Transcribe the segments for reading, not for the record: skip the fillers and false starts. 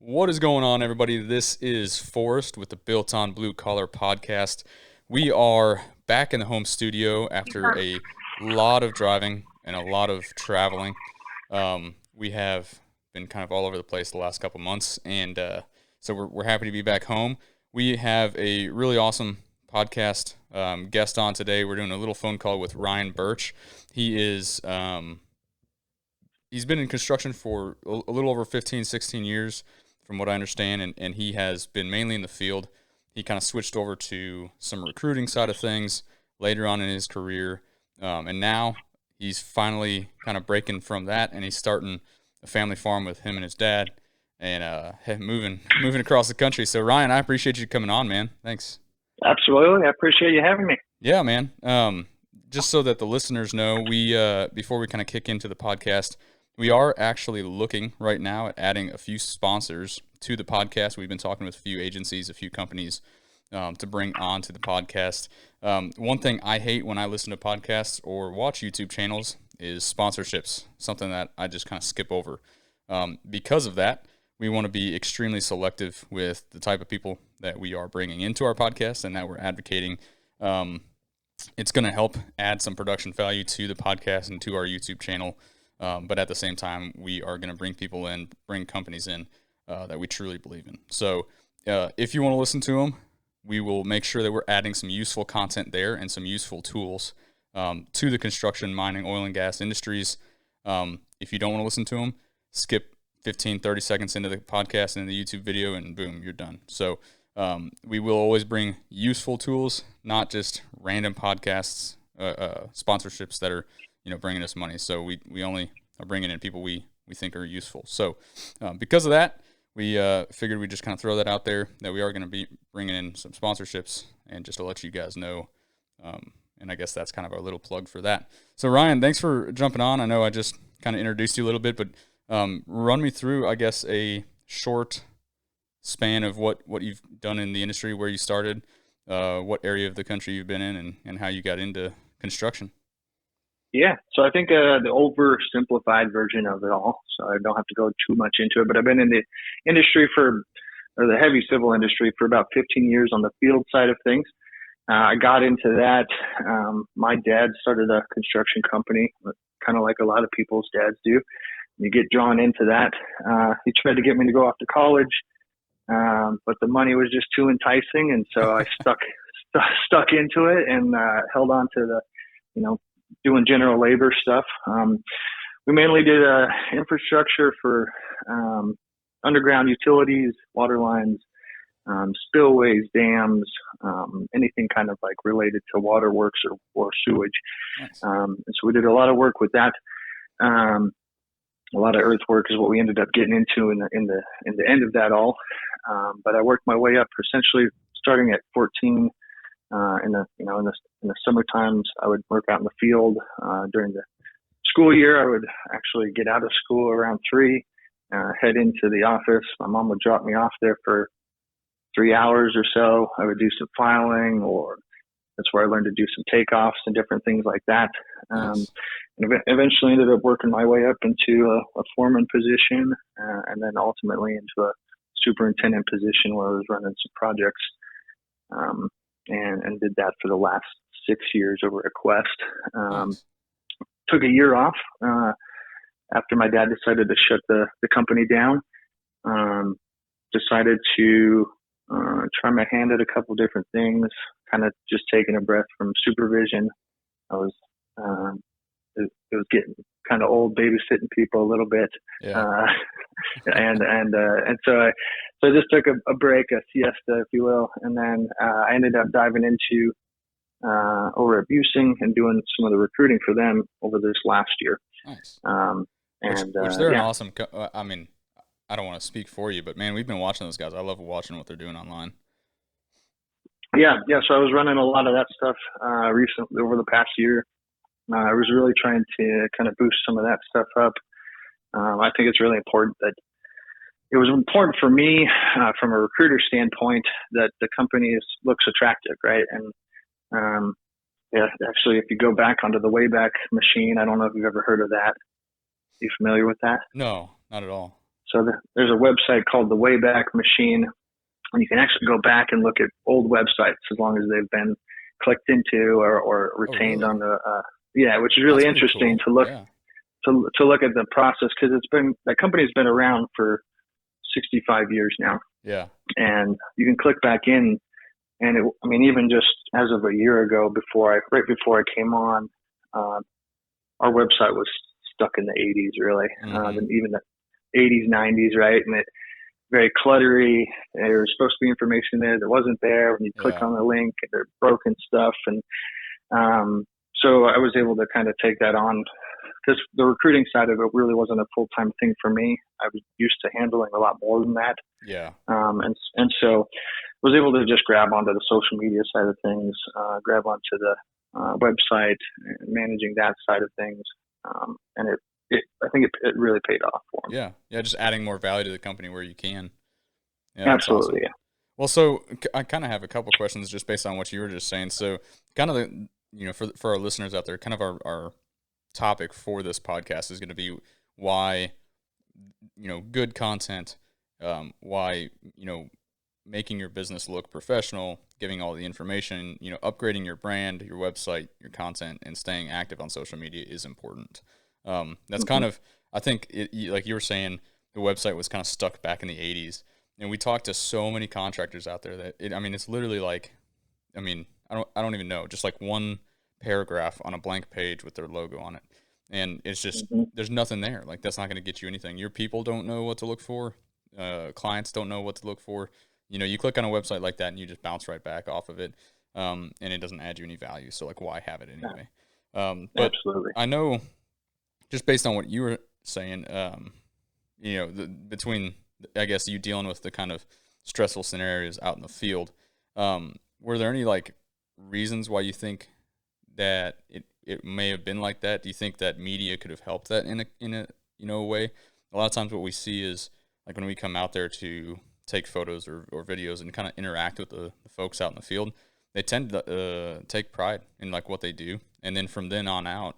What is going on, everybody? This is Forrest with the Built on Blue Collar podcast. We are back in the home studio after a lot of driving and a lot of traveling. We have been kind of all over the place the last couple months, and so we're happy to be back home. We have a really awesome podcast guest on today. We're doing a little phone call with Ryan Birch. He is he's been in construction for a little over 15, 16 years. From what I understand, and he has been mainly in the field. He kind of switched over to some recruiting side of things later on in his career, and now he's finally kind of breaking from that, and he's starting a family farm with him and his dad, and moving across the country. So Ryan, I appreciate you coming on, man. Thanks. Absolutely, I appreciate you having me. Yeah, man. Just so that the listeners know, we before we kind of kick into the podcast, we are actually looking right now at adding a few sponsors to the podcast. We've been talking with a few agencies, a few companies to bring on to the podcast. One thing I hate when I listen to podcasts or watch YouTube channels is sponsorships, something that I just kind of skip over. Because of that, we want to be extremely selective with the type of people that we are bringing into our podcast and that we're advocating. It's going to help add some production value to the podcast and to our YouTube channel. But at the same time, we are going to bring people in, bring companies in that we truly believe in. So if you want to listen to them, we will make sure that we're adding some useful content there and some useful tools to the construction, mining, oil and gas industries. If you don't want to listen to them, skip 15, 30 seconds into the podcast and the YouTube video, and boom, you're done. So we will always bring useful tools, not just random podcasts, sponsorships that are bringing us money. So we only are bringing in people we think are useful. So because of that, we figured we'd just kind of throw that out there, that we are going to be bringing in some sponsorships, and just to let you guys know. And I guess that's kind of our little plug for that. So Ryan, thanks for jumping on. I know I just kind of introduced you a little bit, but run me through, I guess, a short span of what you've done in the industry, where you started, what area of the country you've been in, and how you got into construction. Yeah, so I think the oversimplified version of it all, so I don't have to go too much into it, but I've been in the industry or the heavy civil industry for about 15 years on the field side of things. I got into that. My dad started a construction company, kind of like a lot of people's dads do. You get drawn into that. He tried to get me to go off to college, but the money was just too enticing, and so I stuck into it and held on to the, doing general labor stuff. We mainly did infrastructure for underground utilities, water lines, spillways, dams, anything kind of like related to waterworks or sewage. Nice. And so we did a lot of work with that. A lot of earthwork is what we ended up getting into in the end of that all. But I worked my way up, essentially starting at 14. In the summer times, I would work out in the field. During the school year, I would actually get out of school around 3, head into the office. My mom would drop me off there for 3 hours or so. I would do some filing, or that's where I learned to do some takeoffs and different things like that. Nice. And eventually ended up working my way up into a foreman position, and then ultimately into a superintendent position where I was running some projects. And did that for the last 6 years over at Quest. Nice. Took a year off after my dad decided to shut the company down. Decided to try my hand at a couple different things, kind of just taking a breath from supervision. I was it was getting kind of old babysitting people a little bit. Yeah. And so I just took a break, a siesta, if you will. And then I ended up diving into over at Buesing and doing some of the recruiting for them over this last year. Nice. Which They're an awesome I mean, I don't want to speak for you, but man, we've been watching those guys. I love watching what they're doing online. Yeah. So I was running a lot of that stuff recently over the past year. I was really trying to kind of boost some of that stuff up. I think it's really important that it was important for me from a recruiter standpoint that the company looks attractive, right? And actually, if you go back onto the Wayback Machine, I don't know if you've ever heard of that. Are you familiar with that? No, not at all. So there's a website called the Wayback Machine, and you can actually go back and look at old websites as long as they've been clicked into or retained really? on the which is That's really pretty interesting cool. to look Yeah. to look at the process, because that company's been around for 65 years now, Yeah. and you can click back in, and even just as of a year ago, right before I came on, our website was stuck in the 80s, really, Mm-hmm. even the 80s, 90s, right, and it very cluttery. There was supposed to be information there that wasn't there. When you click Yeah. on the link, they're broken stuff, and so I was able to kind of take that on, because the recruiting side of it really wasn't a full-time thing for me. I was used to handling a lot more than that. Yeah. And so was able to just grab onto the social media side of things, grab onto the website, managing that side of things. And I think it really paid off for me. Yeah. Yeah. Just adding more value to the company where you can. Yeah. That's Absolutely. awesome. Yeah. Well, so I kind of have a couple questions just based on what you were just saying. So kind of for our listeners out there, kind of our topic for this podcast is going to be why, good content, why, making your business look professional, giving all the information, upgrading your brand, your website, your content, and staying active on social media is important. That's kind of, I think, like you were saying, the website was kind of stuck back in the 80s. And we talked to so many contractors out there that it's literally like, I don't even know, just like one paragraph on a blank page with their logo on it. And it's just, Mm-hmm. there's nothing there. Like, that's not going to get you anything. Your people don't know what to look for. Clients don't know what to look for. You click on a website like that and you just bounce right back off of it. And it doesn't add you any value. So, like, why have it anyway? But Absolutely. I know, just based on what you were saying, between, I guess, you dealing with the kind of stressful scenarios out in the field, were there any like reasons why you think that it may have been like that? Do you think that media could have helped that in a way? A lot of times what we see is, like, when we come out there to take photos or videos and kind of interact with the folks out in the field, they tend to take pride in like what they do, and then from then on out,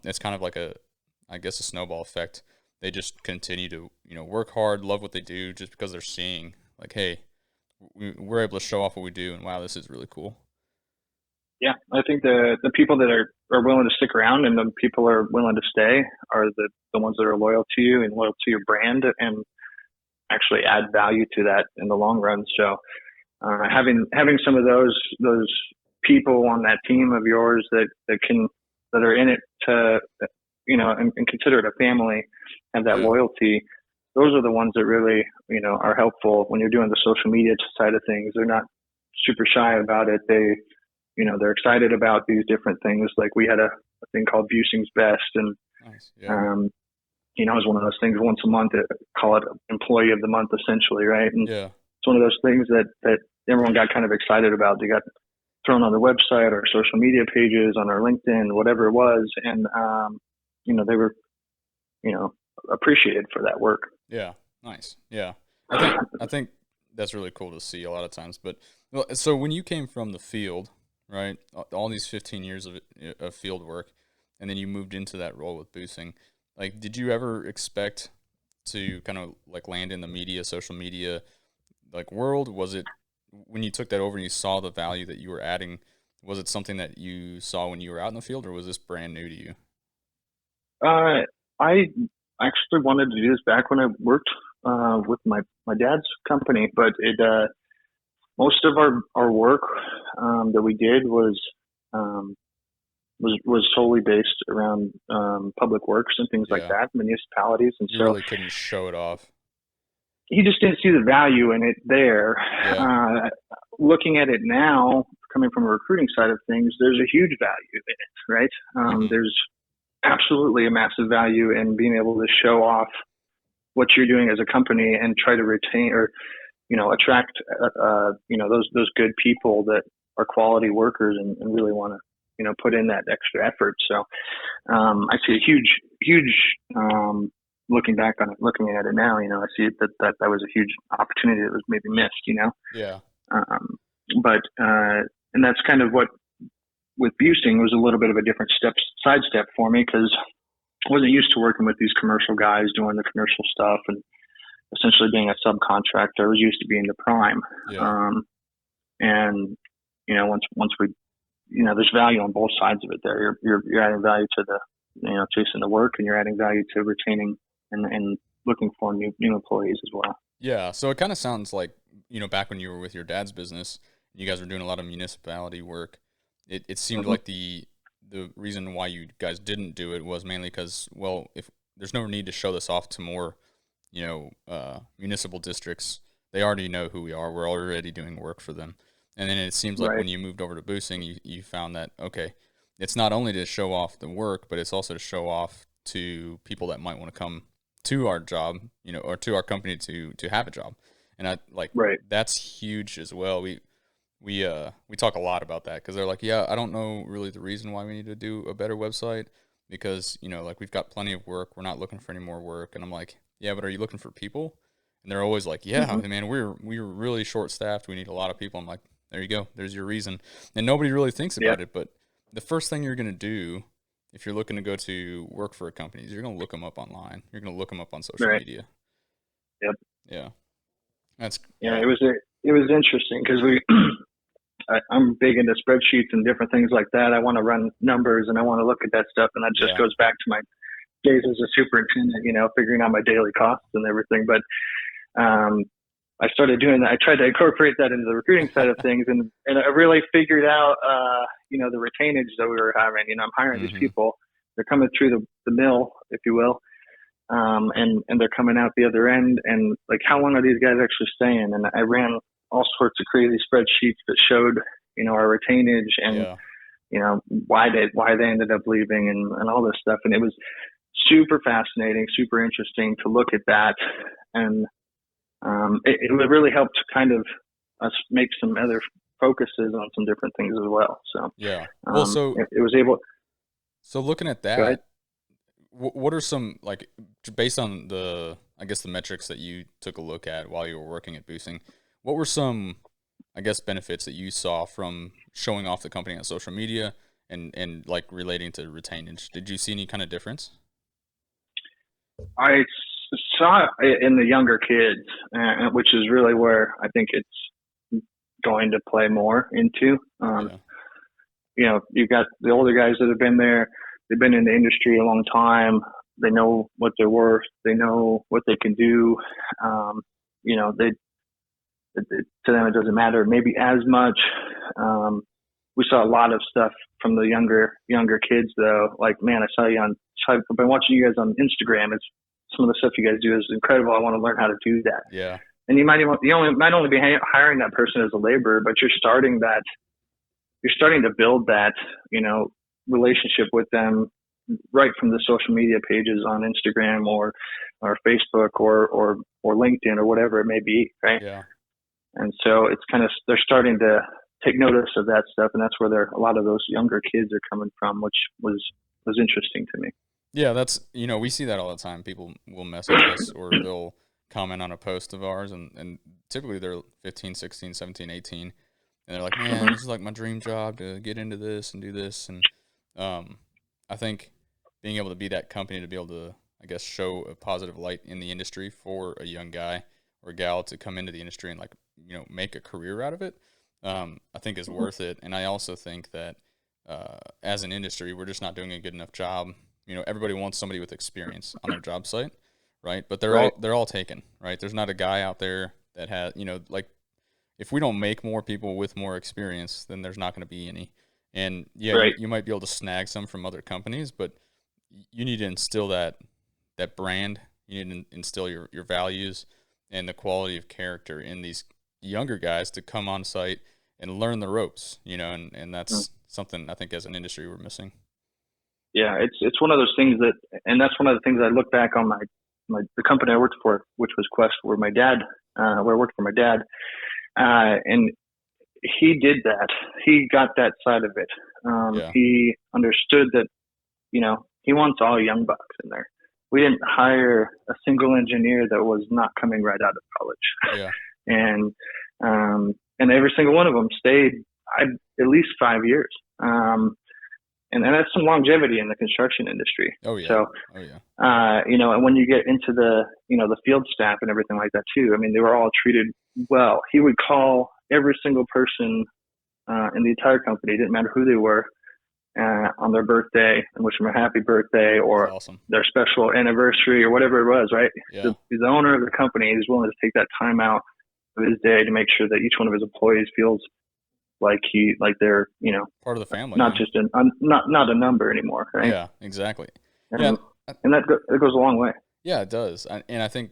it's kind of like I guess a snowball effect. They just continue to work hard, love what they do, just because they're seeing like, hey, we're able to show off what we do, and wow, this is really cool. Yeah, I think the people that are willing to stick around and the people are willing to stay are the ones that are loyal to you and loyal to your brand, and actually add value to that in the long run. So having some of those people on that team of yours that are in it to and consider it a family, have that Yeah. loyalty. Those are the ones that really are helpful when you're doing the social media side of things. They're not super shy about it. They're excited about these different things. Like, we had a thing called Buesing's Best, and Nice. Yeah. it was one of those things once a month, call it Employee of the Month, essentially, right? And Yeah. it's one of those things that everyone got kind of excited about. They got thrown on the website or social media pages, on our LinkedIn, whatever it was, and they were appreciated for that work. Yeah. Nice. Yeah. I think that's really cool to see a lot of times. But so when you came from the field, right, all these 15 years of field work, and then you moved into that role with Buesing, like, did you ever expect to kind of like land in the media, social media, like, world? Was it, when you took that over and you saw the value that you were adding, was it something that you saw when you were out in the field, or was this brand new to you? I actually wanted to do this back when I worked with my dad's company, but most of our work that we did was solely based around public works and things like Yeah. that, municipalities, and You so really couldn't show it off. he just didn't see the value in it there. Yeah. Looking at it now, coming from a recruiting side of things, there's a huge value in it, right? Mm-hmm. There's absolutely a massive value in being able to show off what you're doing as a company and try to retain or attract those good people that are quality workers and really want to put in that extra effort. So I see a huge looking back on it, looking at it now, I see that was a huge opportunity that was maybe missed, Yeah. But and that's kind of what with Buesing was a little bit of a different sidestep for me, because I wasn't used to working with these commercial guys doing the commercial stuff, and essentially being a subcontractor. I was used to being the prime. Yeah. And, once we, there's value on both sides of it there. You're adding value to the, chasing the work, and you're adding value to retaining and looking for new employees as well. Yeah. So it kind of sounds like, back when you were with your dad's business, you guys were doing a lot of municipality work. It seemed like the reason why you guys didn't do it was mainly because, well, if there's no need to show this off to more, municipal districts, they already know who we are. We're already doing work for them. And then it seems like Right. when you moved over to Buesing, you found that, okay, it's not only to show off the work, but it's also to show off to people that might want to come to our job, or to our company to have a job. And Right. that's huge as well. We talk a lot about that because they're like, yeah, I don't know really the reason why we need to do a better website because, like we've got plenty of work. We're not looking for any more work. And I'm like, yeah, but are you looking for people? And they're always like, yeah, Mm-hmm. man, we're really short staffed. We need a lot of people. I'm like, there you go. There's your reason. And nobody really thinks Yeah. about it. But the first thing you're going to do if you're looking to go to work for a company is you're going to look them up online. You're going to look them up on social Right. media. Yep. Yeah. Yeah. It was interesting because I'm big into spreadsheets and different things like that. I want to run numbers and I want to look at that stuff. And that just goes back to my days as a superintendent, figuring out my daily costs and everything. But, I started doing that. I tried to incorporate that into the recruiting side of things, and I really figured out, the retainage that we were hiring. I'm hiring these people. They're coming through the mill, if you will, and they're coming out the other end. And like, how long are these guys actually staying? And I ran all sorts of crazy spreadsheets that showed, our retainage and why they ended up leaving and all this stuff. And it was super fascinating, super interesting to look at that. And it really helped kind of us make some other focuses on some different things as well. So yeah. Well, it was able. So looking at that, what are some, like, based on the metrics that you took a look at while you were working at Buesing, what were some, benefits that you saw from showing off the company on social media and like relating to retainage? Did you see any kind of difference? I saw it in the younger kids, which is really where I think it's going to play more into. You've got the older guys that have been there. They've been in the industry a long time. They know what they're worth. They know what they can do. To them, it doesn't matter maybe as much. We saw a lot of stuff from the younger kids though. Like, man, I've been watching you guys on Instagram. It's some of the stuff you guys do is incredible. I want to learn how to do that. Yeah. And you might only be hiring that person as a laborer, but you're starting to build that, relationship with them right from the social media pages on Instagram or Facebook or LinkedIn or whatever it may be. Right. Yeah. And so it's kind of, they're starting to take notice of that stuff. And that's where a lot of those younger kids are coming from, which was interesting to me. Yeah, that's, we see that all the time. People will message us or they'll comment on a post of ours, and typically they're 15, 16, 17, 18, and they're like, man, this is like my dream job to get into this and do this. And I think being able to be that company to be able to, show a positive light in the industry for a young guy or gal to come into the industry and make a career out of it, I think is worth it. And I also think that as an industry, we're just not doing a good enough job. Everybody wants somebody with experience on their job site, right? But they're all taken, right? There's not a guy out there that has, if we don't make more people with more experience, then there's not going to be any. And you might be able to snag some from other companies, but you need to instill that brand. You need to instill your values and the quality of character in these younger guys to come on site and learn the ropes, and that's something I think as an industry we're missing. Yeah, it's one of those things and that's one of the things I look back on the company I worked for, which was Quest, where I worked for my dad, and he did that. He got that side of it. He understood that, he wants all young bucks in there. We didn't hire a single engineer that was not coming right out of college. Yeah. And every single one of them stayed at least 5 years. and that's some longevity in the construction industry. Oh yeah. So, Oh yeah. and when you get into the, the field staff and everything like that too, I mean, they were all treated well. He would call every single person in the entire company, didn't matter who they were, on their birthday and wish them a happy birthday or awesome. their special anniversary or whatever it was, right? Yeah. He's the owner of the company. He's willing to take that time out of his day to make sure that each one of his employees feels like they're, part of the family, not just not a number anymore, right? Yeah, exactly. And that goes a long way. Yeah, it does. And I think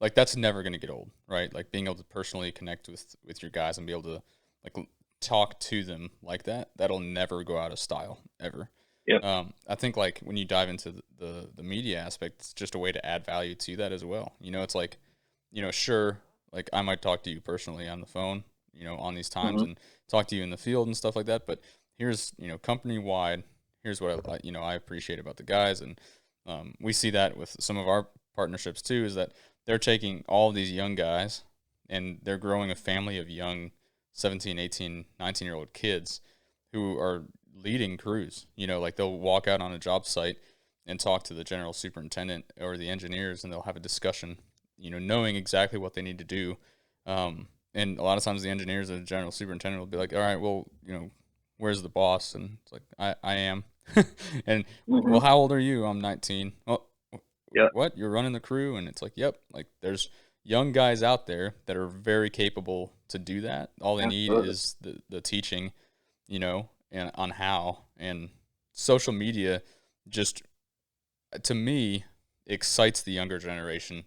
like that's never going to get old, right? Like being able to personally connect with your guys and be able to like talk to them like that'll never go out of style ever. Yeah. I think like when you dive into the media aspect, it's just a way to add value to that as well. It's like, sure, like I might talk to you personally on the phone, on these times and talk to you in the field and stuff like that. But here's, company wide, here's what I appreciate about the guys. And we see that with some of our partnerships too, is that they're taking all these young guys and they're growing a family of young 17, 18, 19-year-old kids who are leading crews. Like they'll walk out on a job site and talk to the general superintendent or the engineers, and they'll have a discussion, knowing exactly what they need to do. And a lot of times the engineers and the general superintendent will be like, all right, well, where's the boss? And it's like, I am. And well, how old are you? I'm 19. Well, what? You're running the crew? And it's like, yep. Like there's young guys out there that are very capable to do that. All they need is the teaching, and on how. And social media just, to me, excites the younger generation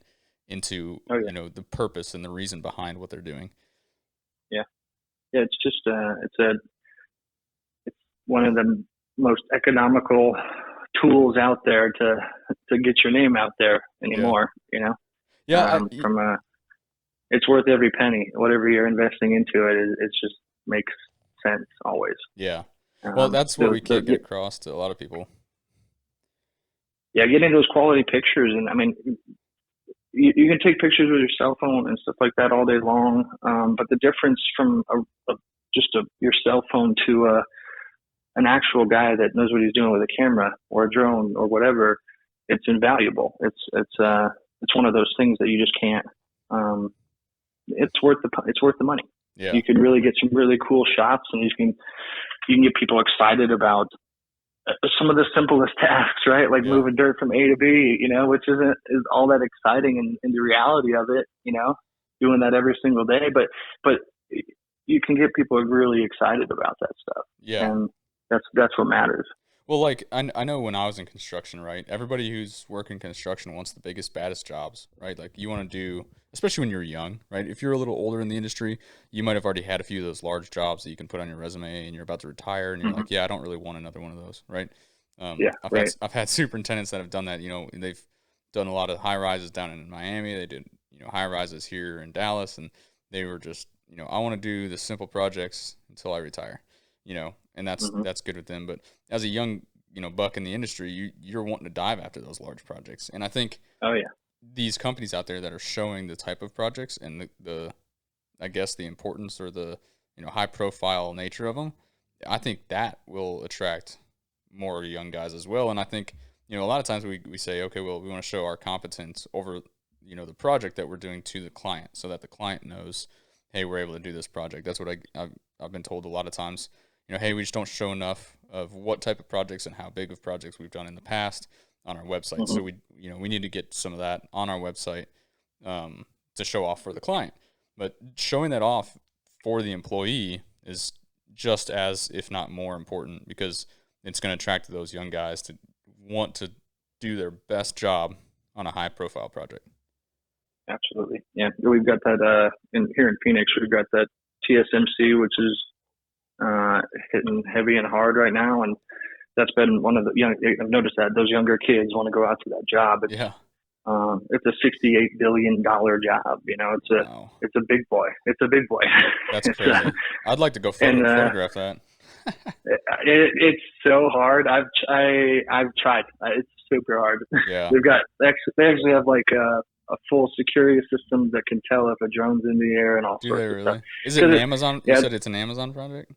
into the purpose and the reason behind what they're doing. Yeah, it's just it's one of the most economical tools out there to get your name out there anymore. Yeah, it's worth every penny. Whatever you're investing into it just makes sense always. Yeah, well, that's what we can't get across to a lot of people. Yeah, getting those quality pictures, and I mean, you can take pictures with your cell phone and stuff like that all day long, but the difference from your cell phone to an actual guy that knows what he's doing with a camera or a drone or whatever, it's invaluable. It's one of those things that you just can't. It's worth the money. Yeah. You can really get some really cool shots, and you can get people excited about some of the simplest tasks, right? Like moving dirt from A to B, which is all that exciting in the reality of it, doing that every single day. But you can get people really excited about that stuff. Yeah. And that's what matters. Well, like I know when I was in construction, right? Everybody who's working construction wants the biggest, baddest jobs, right? Like you want to do, especially when you're young, right? If you're a little older in the industry, you might have already had a few of those large jobs that you can put on your resume, and you're about to retire, and you're like, yeah, I don't really want another one of those, right? I've had superintendents that have done that. They've done a lot of high rises down in Miami. They did high rises here in Dallas, and they were just I want to do the simple projects until I retire, and that's good with them. But as a young, buck in the industry, you're wanting to dive after those large projects. And I think these companies out there that are showing the type of projects and the I guess the importance or the high profile nature of them, I think that will attract more young guys as well. And I think a lot of times we say, okay, well, we want to show our competence over the project that we're doing to the client, so that the client knows, hey, we're able to do this project. That's what I've been told a lot of times. Hey, we just don't show enough of what type of projects and how big of projects we've done in the past on our website. So we need to get some of that on our website to show off for the client. But showing that off for the employee is just as, if not more important, because it's going to attract those young guys to want to do their best job on a high profile project. Absolutely. Yeah. We've got that here in Phoenix, we've got that TSMC, which is hitting heavy and hard right now, and that's been one of the I've noticed that those younger kids want to go out to that job. It's a $68 billion job. It's a big boy. It's a big boy. That's crazy. I'd like to go photograph that. It's so hard. I've tried. It's super hard. Yeah. They actually have like a full security system that can tell if a drone's in the air and all sorts of stuff. Is it an Amazon? You said it's an Amazon project?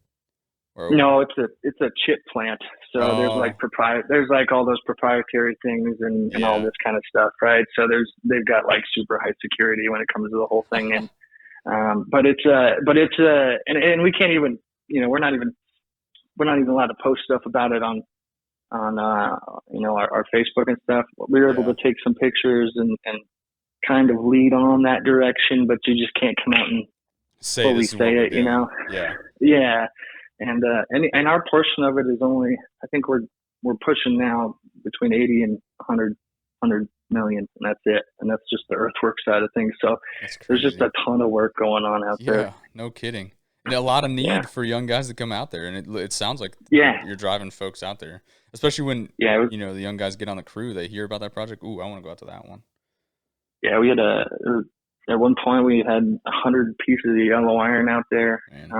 Or No, it's a chip plant. So there's like oh there's like all those proprietary things and all yeah, this kind of stuff, right? So they've got like super high security when it comes to the whole thing, and and we can't even, we're not even allowed to post stuff about it on our Facebook and stuff. We were able yeah. to take some pictures and kind of lead on that direction, but you just can't come out and Say fully this is what say we're it, doing. Yeah, Yeah, and our portion of it is only, I think we're pushing now between 80 and 100 million, and that's it. And that's just the earthwork side of things. So that's there's just crazy. a ton of work going on out there. Yeah, no kidding. And a lot of Yeah, need for young guys to come out there, and it sounds like yeah, you're driving folks out there, especially when yeah. the young guys get on the crew, they hear about that project. Ooh, I want to go out to that one. We had at one point we had 100 pieces of yellow iron out there, Man,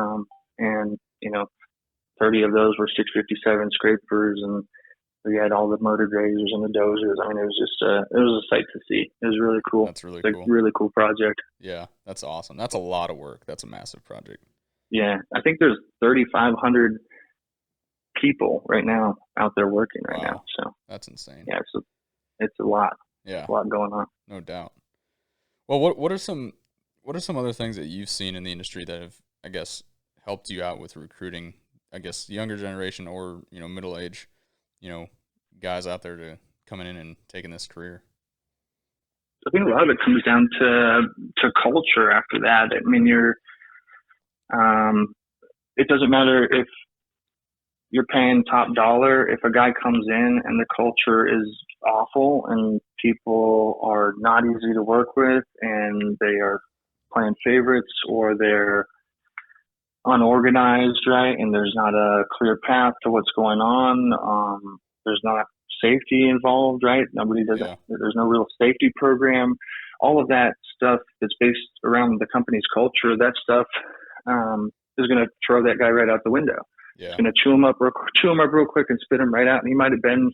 and 30 of those were 657 scrapers, and we had all the motor grazers and the dozers. I mean, it was just it was a sight to see. It was really cool. that's really It's a cool. really cool project. Yeah, that's awesome. That's a lot of work. That's a massive project. Yeah, I think there's 3,500 people right now out there working right now. Wow, So that's insane. yeah, it's a lot. Yeah, A lot going on. no doubt. Well, what are some other things that you've seen in the industry that have, I guess, helped you out with recruiting, I guess, younger generation or, middle age, you know, guys out there to coming in and taking this career? I think a lot of it comes down to culture after that. I mean, it doesn't matter if you're paying top dollar. If a guy comes in and the culture is awful and people are not easy to work with and they are playing favorites or they're unorganized, right? And there's not a clear path to what's going on. There's not safety involved, right? Yeah, There's no real safety program. All of that stuff that's based around the company's culture, that stuff is going to throw that guy right out the window. It's yeah, going to chew him up real quick and spit him right out. And he might have been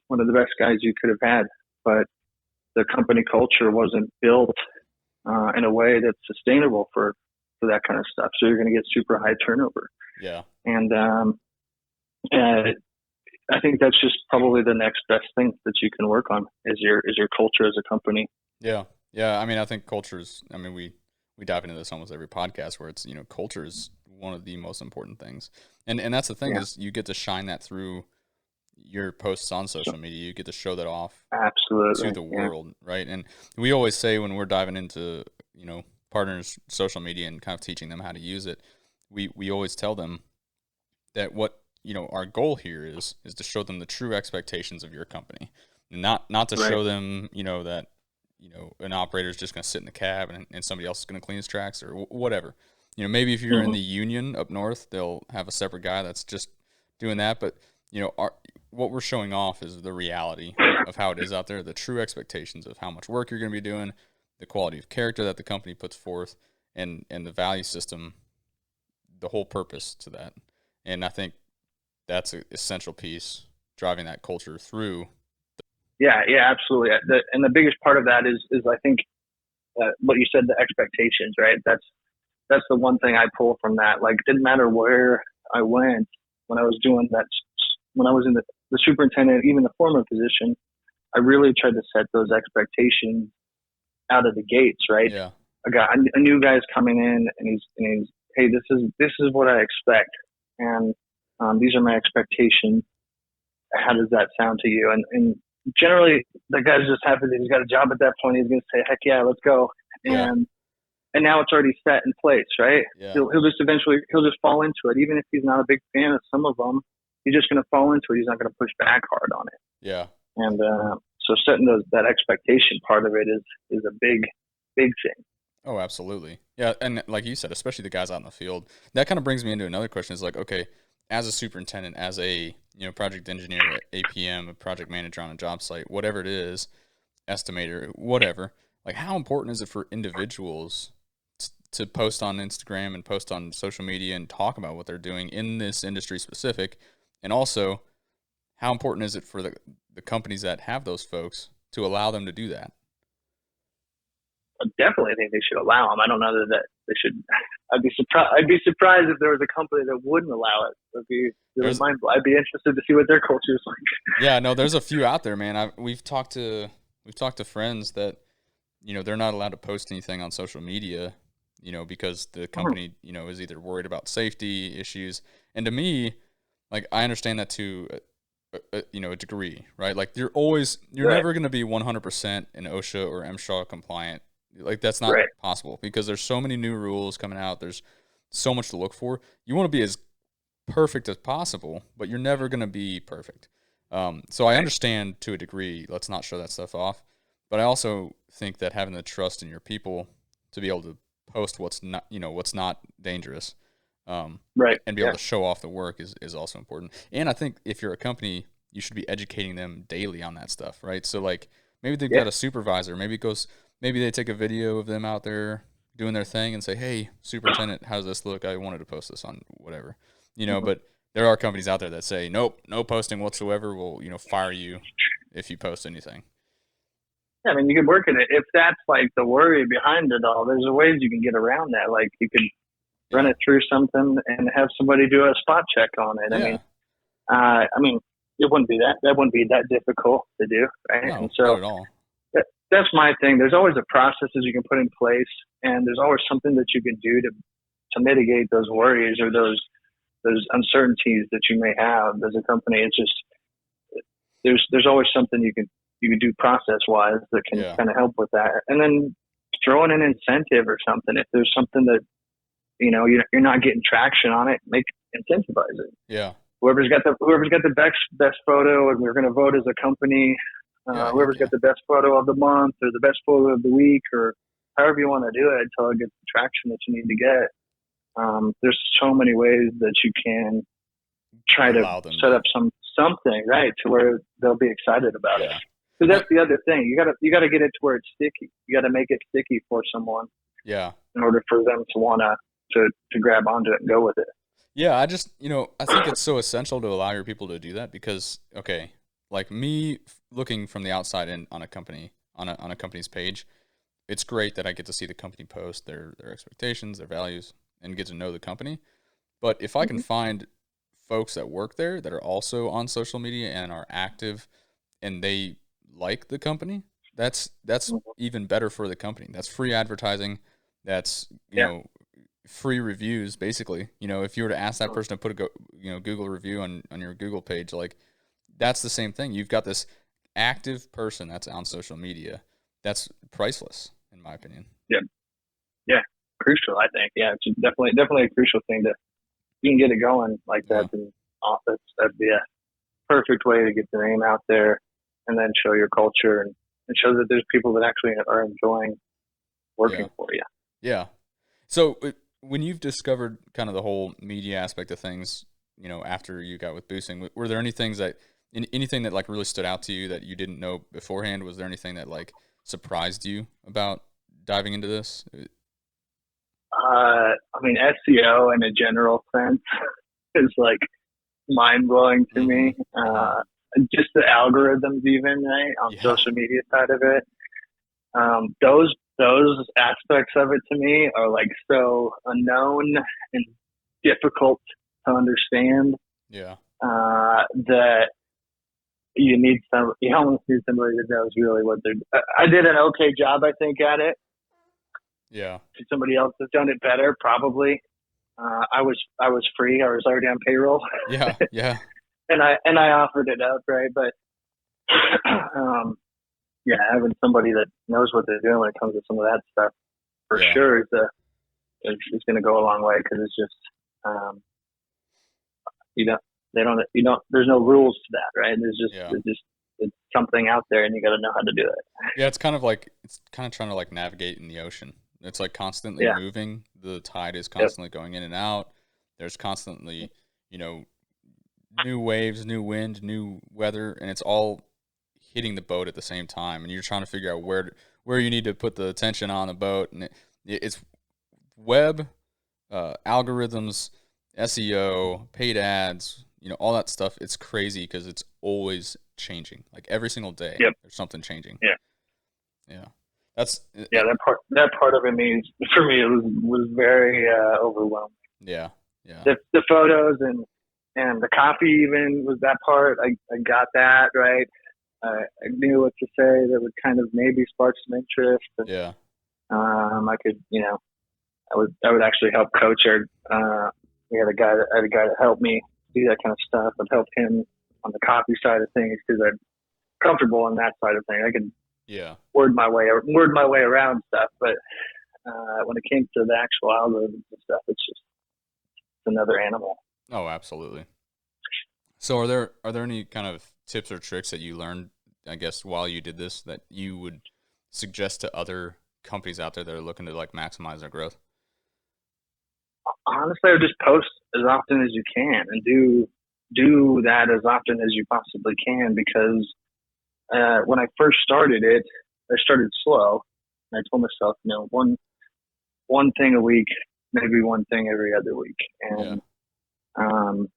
one of the best guys you could have had, but the company culture wasn't built in a way that's sustainable for that kind of stuff. So you're going to get super high turnover. yeah, And I think that's just probably the next best thing that you can work on is your culture as a company. yeah, yeah. I mean, I think culture's. I mean, we dive into this almost every podcast where it's culture is one of the most important things, and that's the thing Yeah, is you get to shine that through your posts on social media. You get to show that off to absolutely. the Yeah, world, right? And we always say when we're diving into partners' social media and kind of teaching them how to use it, we always tell them that what our goal here is to show them the true expectations of your company, and not to right. show them that an operator is just going to sit in the cab and somebody else is going to clean his tracks or whatever. Maybe if you're in Hmm. the union up north, they'll have a separate guy that's just doing that. But what we're showing off is the reality of how it is out there, the true expectations of how much work you're going to be doing, the quality of character that the company puts forth, and the value system, the whole purpose to that. And I think that's an essential piece driving that culture through. Yeah, yeah, absolutely. And the biggest part of that is I think what you said, the expectations, right? That's the one thing I pull from that. Like, it didn't matter where I went when I was doing that, when I was in the superintendent, even the foreman position, I really tried to set those expectations out of the gates, right? Yeah, A new guy's coming in and he's, hey, this is what I expect. And these are my expectations. How does that sound to you? And generally the guy's just happy that he's got a job at that point. He's going to say, heck yeah, let's go. yeah, And now it's already set in place, right? yeah, He'll just eventually, he'll just fall into it. Even if he's not a big fan of some of them, he's just going to fall into it. He's not going to push back hard on it. yeah. And so setting that expectation part of it is a big thing. Oh, absolutely. Yeah, and like you said, especially the guys out in the field. That kind of brings me into another question. Is like, okay, as a superintendent, as a project engineer, APM, a project manager on a job site, whatever it is, estimator, whatever. Like, how important is it for individuals to post on Instagram and post on social media and talk about what they're doing in this industry specific? And also, how important is it for the companies that have those folks to allow them to do that? I definitely think they should allow them. I don't know they should. I'd be surprised. I'd be surprised if there was a company that wouldn't allow it. It'd be really mindful. I'd be interested to see what their culture is like. Yeah, no, there's a few out there, man. We've talked to friends that, you know, they're not allowed to post anything on social media, you know, because the company, you know, is either worried about safety issues. And to me, like, I understand that to you know, a degree, right? Like, you're never going to be 100% in OSHA or MSHA compliant. Like, that's not possible because there's so many new rules coming out. There's so much to look for. You want to be as perfect as possible, but you're never going to be perfect. So I understand to a degree, let's not show that stuff off. But I also think that having the trust in your people to be able to post what's not dangerous, and be able to show off the work is also important. And I think if you're a company, you should be educating them daily on that stuff, right? So like maybe they've got a supervisor, maybe they take a video of them out there doing their thing and say, "Hey, superintendent, how does this look? I wanted to post this on whatever," you know. But there are companies out there that say, "Nope, no posting whatsoever. We'll, you know, fire you if you post anything." Yeah, I mean, you can work in it. If that's like the worry behind it all, there's ways you can get around that. Like you could run it through something and have somebody do a spot check on it. I mean, it wouldn't be that difficult to do, right? No, and so not at all. That's my thing. There's always a processes you can put in place, and there's always something that you can do to mitigate those worries or those uncertainties that you may have as a company. It's just there's always something you can do process wise that can kind of help with that. And then throw in an incentive or something. If there's something that, you know, you're not getting traction on it, incentivize it. Yeah. Whoever's got the best photo, and we're going to vote as a company. Whoever's got the best photo of the month or the best photo of the week, or however you want to do it until it gets the traction that you need to get. There's so many ways that you can try to set up something right to where they'll be excited about it. Because that's the other thing. You gotta get it to where it's sticky. You gotta make it sticky for someone. Yeah. In order for them to wanna to grab onto it and go with it. Yeah, I just, you know, I think it's so essential to allow your people to do that because, okay, like me looking from the outside in on a company, on a company's page, it's great that I get to see the company post their expectations, their values, and get to know the company. But if I can find folks that work there that are also on social media and are active and they like the company, that's even better for the company. That's free advertising. That's, you know, free reviews, basically. You know, if you were to ask that person to put a Google review on your Google page, like that's the same thing. You've got this active person that's on social media. That's priceless, in my opinion. Yeah, crucial. I think. Yeah, it's definitely a crucial thing to you can get it going like that. And that'd be a perfect way to get the name out there, and then show your culture and show that there's people that actually are enjoying working for you. Yeah. So when you've discovered kind of the whole media aspect of things, you know, after you got with Buesing, were there anything that like really stood out to you that you didn't know beforehand? Was there anything that like surprised you about diving into this? I mean, SEO in a general sense is like mind blowing to me. Just the algorithms, even right on social media side of it. Those aspects of it to me are like so unknown and difficult to understand. Yeah. That you almost need somebody that knows really what they're doing. I did an okay job, I think, at it. Yeah. Somebody else has done it better, probably. I was free. I was already on payroll. Yeah. Yeah. and I offered it up, right? But having somebody that knows what they're doing when it comes to some of that stuff for sure is going to go a long way, because it's just there's no rules to that, right? It's something out there, and you got to know how to do it. Yeah, it's kind of trying to like navigate in the ocean. It's like constantly moving. The tide is constantly going in and out. There's constantly, you know, new waves, new wind, new weather, and it's all hitting the boat at the same time. And you're trying to figure out where you need to put the attention on the boat. And it's web, algorithms, SEO, paid ads, you know, all that stuff. It's crazy because it's always changing. Like every single day, there's something changing. Yeah. Yeah. That's Yeah, that part of it means for me it was very overwhelming. yeah, yeah, The photos and the copy even was that part. I got that right. I knew what to say that would kind of maybe spark some interest. And, yeah, I could, I would actually help coach our. We had a guy that helped me do that kind of stuff. I've helped him on the copy side of things because I'm comfortable on that side of things. I can yeah. word my way around stuff, but when it came to the actual algorithms and stuff, it's another animal. Oh, absolutely. So are there any kind of tips or tricks that you learned, I guess, while you did this that you would suggest to other companies out there that are looking to like maximize their growth? Honestly, I would just post as often as you can and do that as often as you possibly can because when I first started it, I started slow. And I told myself, one thing a week, maybe one thing every other week, Yeah. um,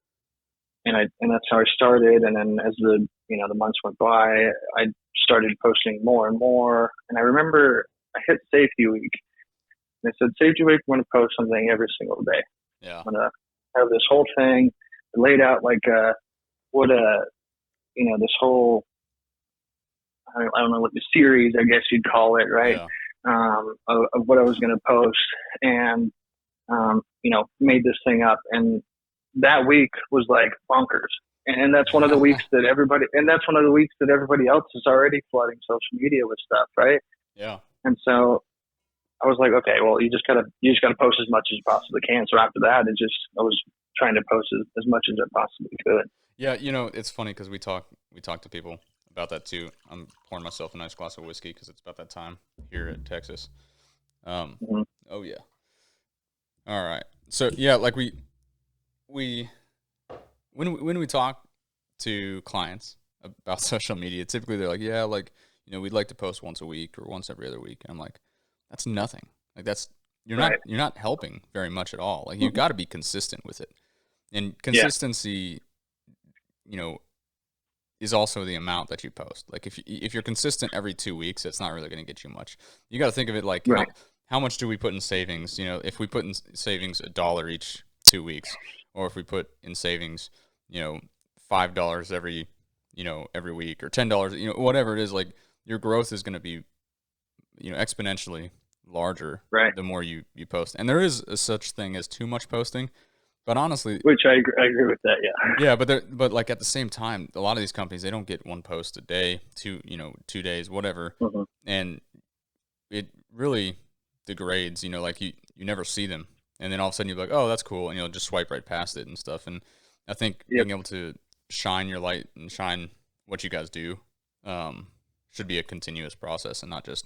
and that's how I started. And then as the months went by, I started posting more and more. And I remember I hit safety week, and I said, safety week, I'm going to post something every single day. Yeah. I'm going to have this whole thing laid out like what this whole I don't know what the series I guess you'd call it, right? Yeah. Of what I was going to post, and made this thing up, and that week was like bonkers. And that's one of the weeks that everybody else is already flooding social media with stuff, right? Yeah. And so I was like, okay, well, you just gotta post as much as you possibly can. So after that, I was trying to post as much as I possibly could. Yeah, it's funny because we talk to people about that too. I'm pouring myself a nice glass of whiskey because it's about that time here in Texas. Mm-hmm. Oh yeah. All right. So yeah, like we when we talk to clients about social media, typically they're like, yeah, like we'd like to post once a week or once every other week, and I'm like, that's nothing. Like that's Right. you're not helping very much at all. Like you've Mm-hmm. got to be consistent with it, and Yeah. consistency, you know, is also the amount that you post. Like if you're consistent every 2 weeks, it's not really going to get you much. You got to think of it like Right. how much do we put in savings? If we put in savings $1 each 2 weeks, or if we put in savings, $5 every week, or $10, whatever it is, like your growth is going to be, exponentially larger Right. the more you post. And there is a such thing as too much posting, but honestly, Which I agree with that. Yeah. yeah, but like at the same time, a lot of these companies, they don't get one post a day, 2 days, whatever, Mm-hmm. and it really degrades. Like you never see them, and then all of a sudden you're like, oh, that's cool, and you'll just swipe right past it and stuff. And I think Yep. being able to shine your light and shine what you guys do should be a continuous process and not just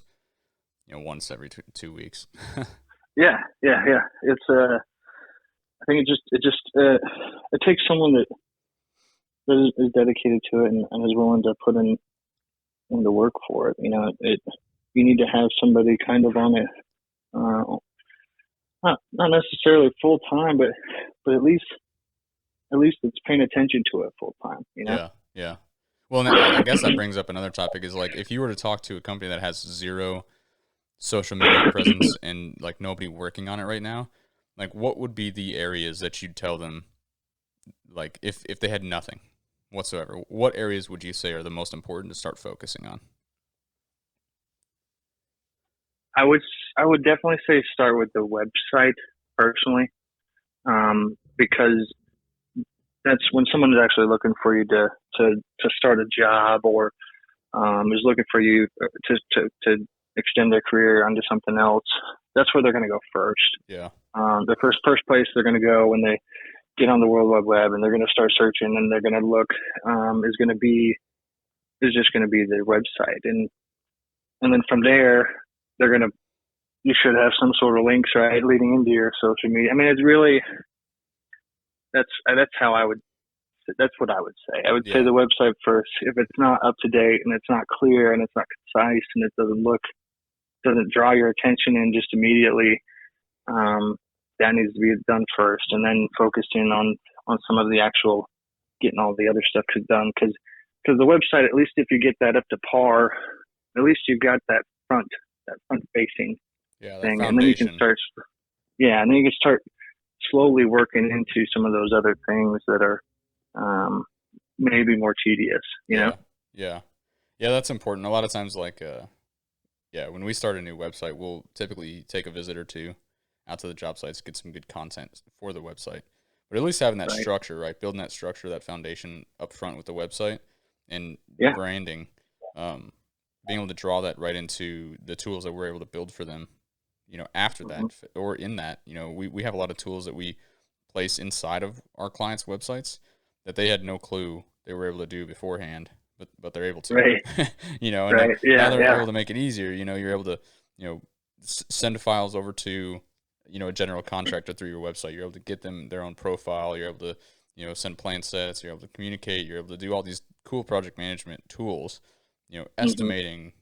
once every 2 weeks. Yeah. Yeah. Yeah. It's I think it takes someone that is dedicated to it and is willing to put in the work for it. You need to have somebody kind of on it, not necessarily full time, but at least it's paying attention to it full time. Yeah, yeah. Well, and I guess that brings up another topic is like if you were to talk to a company that has zero social media presence and like nobody working on it right now, like what would be the areas that you'd tell them, like if they had nothing whatsoever, what areas would you say are the most important to start focusing on? I would definitely say start with the website personally, because that's when someone is actually looking for you to start a job or is looking for you to extend their career onto something else. That's where they're going to go first. Yeah. The first place they're going to go when they get on the World Wide Web and they're going to start searching and they're going to look is just going to be the website, and then from there you should have some sort of links, right, leading into your social media. I mean, it's really that's what I would say. I would say Yeah. the website first. If it's not up to date and it's not clear and it's not concise and it doesn't draw your attention in just immediately, that needs to be done first, and then focusing on some of the actual getting all the other stuff done. Because the website, at least if you get that up to par, at least you've got that front that front facing Yeah, that thing, and then you can foundation. start, and then you can start slowly working into some of those other things that are maybe more tedious, you know? Yeah, yeah, yeah. That's important. A lot of times, like, yeah, when we start a new website, we'll typically take a visit or two out to the job sites, get some good content for the website. But at least having that Right. structure, right? Building that structure, that foundation up front with the website and the Yeah. branding, um, being able to draw that right into the tools that we're able to build for them, after Hmm. that or in that, we have a lot of tools that we place inside of our clients' websites that they had no clue they were able to do beforehand, but they're able to, Right. and Right. now Yeah. they're Yeah. able to make it easier. You're able to, send files over to, a general contractor through your website. You're able to get them their own profile. You're able to, send plan sets. You're able to communicate. You're able to do all these cool project management tools, Hmm. estimating,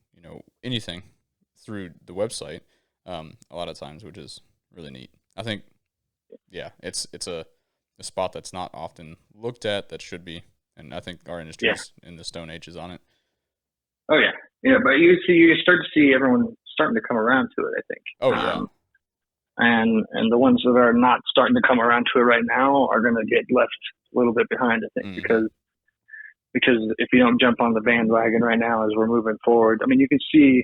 anything through the website. A lot of times, which is really neat. I think, yeah, it's a spot that's not often looked at that should be, and I think our Yeah. industry's in the stone age is on it. Oh yeah. Yeah. But you start to see everyone starting to come around to it, I think. Oh yeah, And the ones that are not starting to come around to it right now are going to get left a little bit behind, I think, mm-hmm. because if you don't jump on the bandwagon right now as we're moving forward, I mean, you can see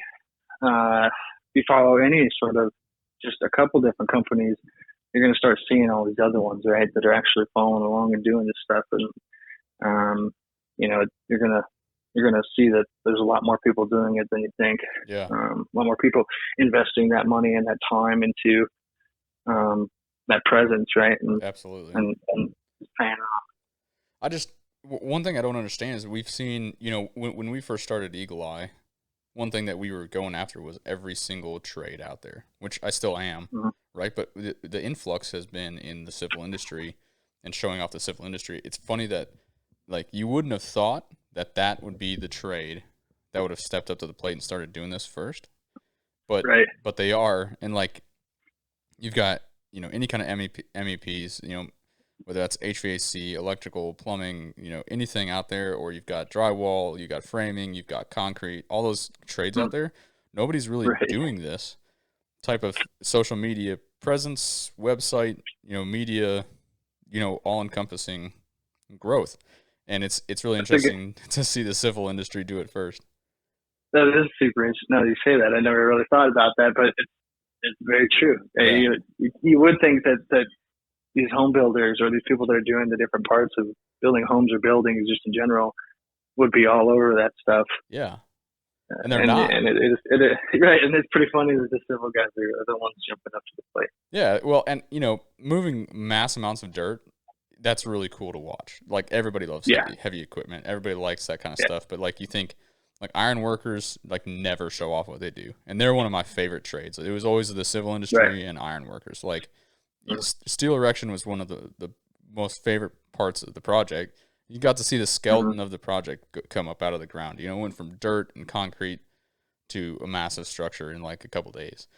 if you follow any sort of just a couple different companies, you're going to start seeing all these other ones, right, that are actually following along and doing this stuff, and you know, you're gonna see that there's a lot more people doing it than you think. Yeah, A lot more people investing that money and that time into that presence, right, and absolutely. and paying off. I just one thing I don't understand is we've seen, when we first started Eagle Eye, one thing that we were going after was every single trade out there, which I still am, Mm-hmm. right? But the influx has been in the civil industry and showing off the civil industry. It's funny that, like, you wouldn't have thought that that would be the trade that would have stepped up to the plate and started doing this first, but Right. they are, and like you've got, any kind of MEPs, whether that's HVAC, electrical, plumbing, anything out there, or you've got drywall, you've got framing, you've got concrete, all those trades out Mm. there. Nobody's really Right. doing this type of social media presence, website, media, all encompassing growth. And it's really That's a good. interesting to see the civil industry do it first. That is super interesting. Now that you say that, I never really thought about that, but it's very true. Yeah. You would think that these home builders or these people that are doing the different parts of building homes or buildings just in general would be all over that stuff. Yeah. And they're And not. it is right, and it's pretty funny that the civil guys are the ones jumping up to the plate. Yeah, well, and moving mass amounts of dirt, that's really cool to watch. Like, everybody loves Yeah, heavy equipment. Everybody likes that kind of yeah, stuff. But like, you think, like, iron workers like never show off what they do, and they're one of my favorite trades. It was always the civil right. industry and iron workers. Like, Mm-hmm. steel erection was one of the most favorite parts of the project. You got to see the Mm-hmm. skeleton of the project come up out of the ground. It went from dirt and concrete to a massive structure in like a couple days.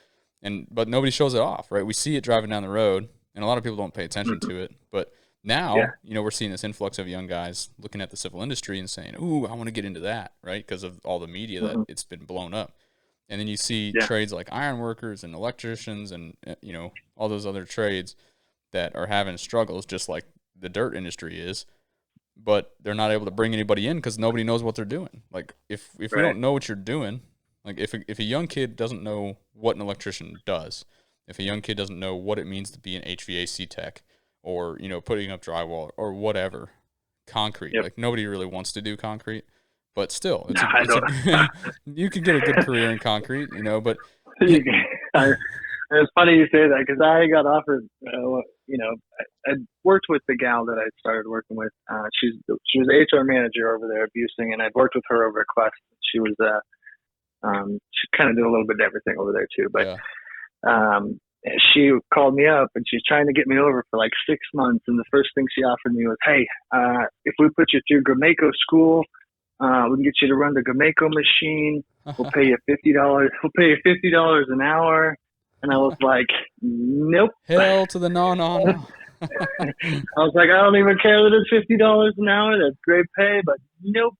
But nobody shows it off, right? We see it driving down the road, and a lot of people don't pay attention Mm-hmm. to it. But Yeah. now, we're seeing this influx of young guys looking at the civil industry and saying, "Ooh, I want to get into that," right? Because of all the media that Mm-hmm. it's been blown up. And then you see Yeah. trades like iron workers and electricians and all those other trades that are having struggles, just like the dirt industry is. But they're not able to bring anybody in because nobody knows what they're doing. Like, if we Right. don't know what you're doing, like if a young kid doesn't know what an electrician does, if a young kid doesn't know what it means to be an HVAC tech, or putting up drywall or whatever, concrete, Yep. like, nobody really wants to do concrete, but still, No, I it's a don't. you could get a good career in concrete, but I, it's funny you say that because I got offered. I worked with the gal that I started working with. She was the HR manager over there at Buesing, and I'd worked with her over at Quest. She was she kind of did a little bit of everything over there too. But yeah, she called me up and she's trying to get me over for like 6 months. And the first thing she offered me was, "Hey, if we put you through Grameco school, we can get you to run the Grameco machine. We'll pay you $50. We'll pay you $50 an hour." And I was like, "Nope." hell to the no, no, no. I was like, "I don't even care that it's $50 an hour. That's great pay, but nope,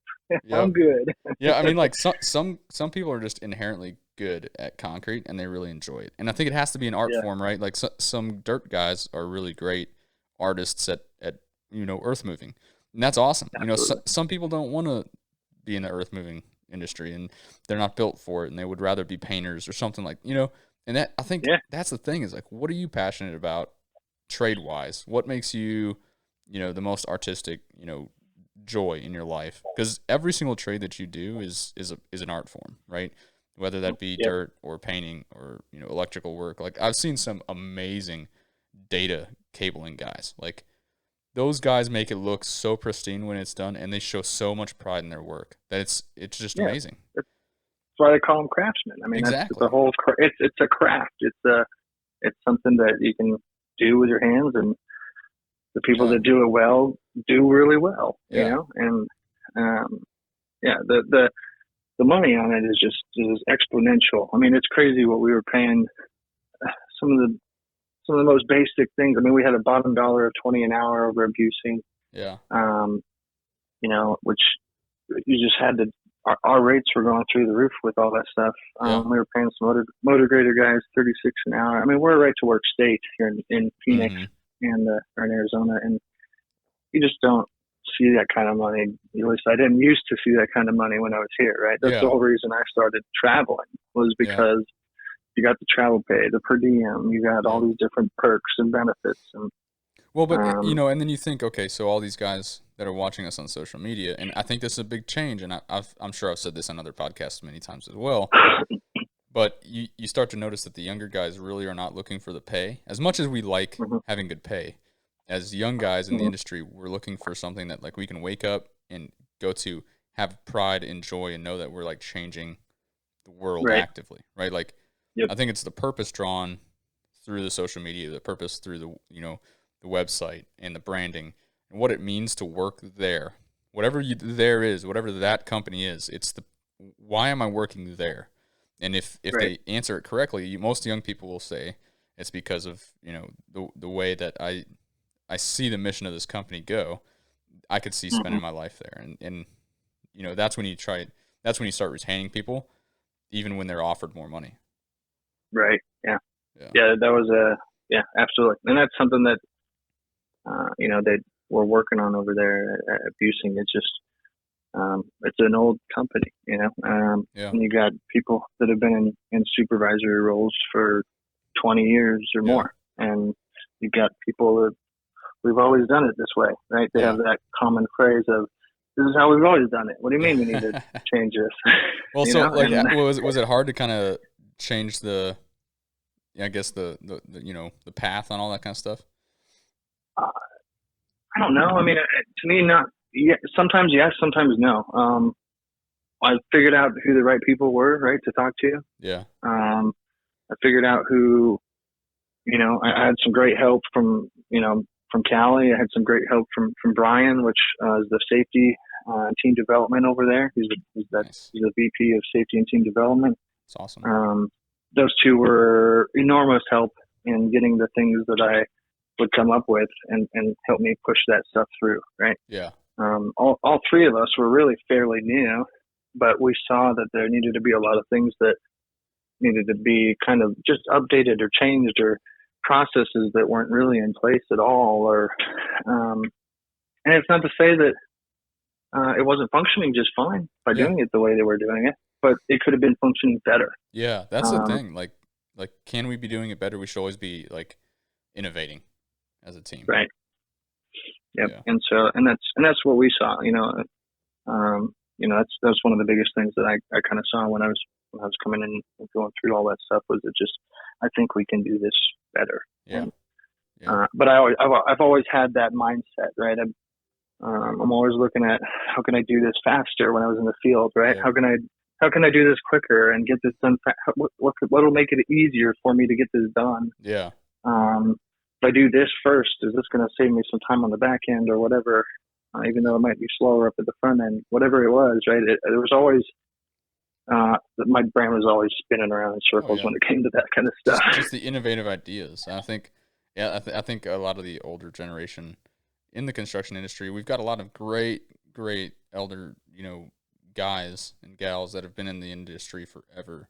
I'm Yep. good." Yeah, I mean, like, some people are just inherently good at concrete and they really enjoy it. And I think it has to be an art Yeah, form, right? Like some dirt guys are really great artists at earth moving, and that's awesome. absolutely. Some people don't want to be in the earth moving industry and they're not built for it, and they would rather be painters or something like. And that, I think Yeah, that's the thing, is like, what are you passionate about trade wise? What makes you, the most artistic, joy in your life? Because every single trade that you do is an art form, right? Whether that be yep, dirt or painting or electrical work. Like, I've seen some amazing data cabling guys. Like, those guys make it look so pristine when it's done, and they show so much pride in their work that it's just yeah. amazing. That's why they call them craftsmen. I mean, that's Exactly. the whole. It's a craft. It's something that you can do with your hands, and the people Yeah. that do it well do really well. Yeah. And yeah, the money on it is exponential. I mean, it's crazy what we were paying. Some of the some of the most basic things. I mean, we had a bottom dollar of 20 an hour over at Buesing, Yeah. um, which you just had to. Our rates were going through the roof with all that stuff. Yeah. We were paying some motor grader guys 36 an hour. I mean, we're a right to work state here in Phoenix Mm-hmm. and or in Arizona, and you just don't see that kind of money. At least I didn't used to see that kind of money when I was here. Right. That's the Yeah. whole reason I started traveling, was Yeah. because you got the travel pay, the per diem, you got all Yep. these different perks and benefits, and Well, but um, and then you think, okay, so all these guys that are watching us on social media, and I think this is a big change, and I'm sure I've said this on other podcasts many times as well. But you start to notice that the younger guys really are not looking for the pay as much as we like mhm, having good pay. As young guys in the mhm, industry, we're looking for something that, like, we can wake up and go to, have pride and joy, and know that we're like changing the world right, actively, right? Like, yep, I think it's the purpose drawn through the social media, the purpose through the website and the branding, and what it means to work there. Whatever there is, whatever that company is, it's the why am I working there? And if right, they answer it correctly, most young people will say it's because of the way that I see the mission of this company go. I could see mhm, spending my life there, and that's when you try. That's when you start retaining people, even when they're offered more money. right, yeah, Yeah. yeah. That was yeah, absolutely, and that's something that they were working on over there at Busing. It's just it's an old company, Yeah. and you got people that have been in supervisory roles for 20 years or Yeah. more, and you got people that we've always done it this way, right? They have Yeah. that common phrase of, "This is how we've always done it." What do you mean we need to change this? Well, so, like, And was it hard to kind of change I guess the path on all that kind of stuff? uh, I don't know. I mean, to me, not. Yeah, sometimes yes, sometimes no. I figured out who the right people were, right, to talk to. Yeah. I figured out who, I had some great help from Callie. I had some great help from Brian, which is the safety and team development over there. Nice. He's a VP of safety and team development. It's awesome. Um, those two were enormous help in getting the things that I would come up with and help me push that stuff through, right? Yeah. All three of us were really fairly new, but we saw that there needed to be a lot of things that needed to be kind of just updated or changed, or processes that weren't really in place at all. Or and it's not to say that it wasn't functioning just fine by Yeah. doing it the way they were doing it, but it could have been functioning better. Yeah. That's the Um, thing. Like, can we be doing it better? We should always be, like, innovating as a team. right. Yep. Yeah. And so that's what we saw. That's one of the biggest things that I kind of saw when I was coming in and going through all that stuff, was it just, I think we can do this better. Yeah. And Yeah. but I've always had that mindset, right? I'm always looking at, how can I do this faster when I was in the field, right? Yep. How can I do this quicker and get this done? What'll make it easier for me to get this done? Yeah. If I do this first, is this going to save me some time on the back end or whatever? Even though it might be slower up at the front end, whatever it was, right? There was always, my brain was always spinning around in Oh, circles yeah. when it came to that kind of Just stuff. the innovative ideas. I think, yeah, I think a lot of the older generation in the construction industry, we've got a lot of great elder, guys and gals that have been in the industry forever.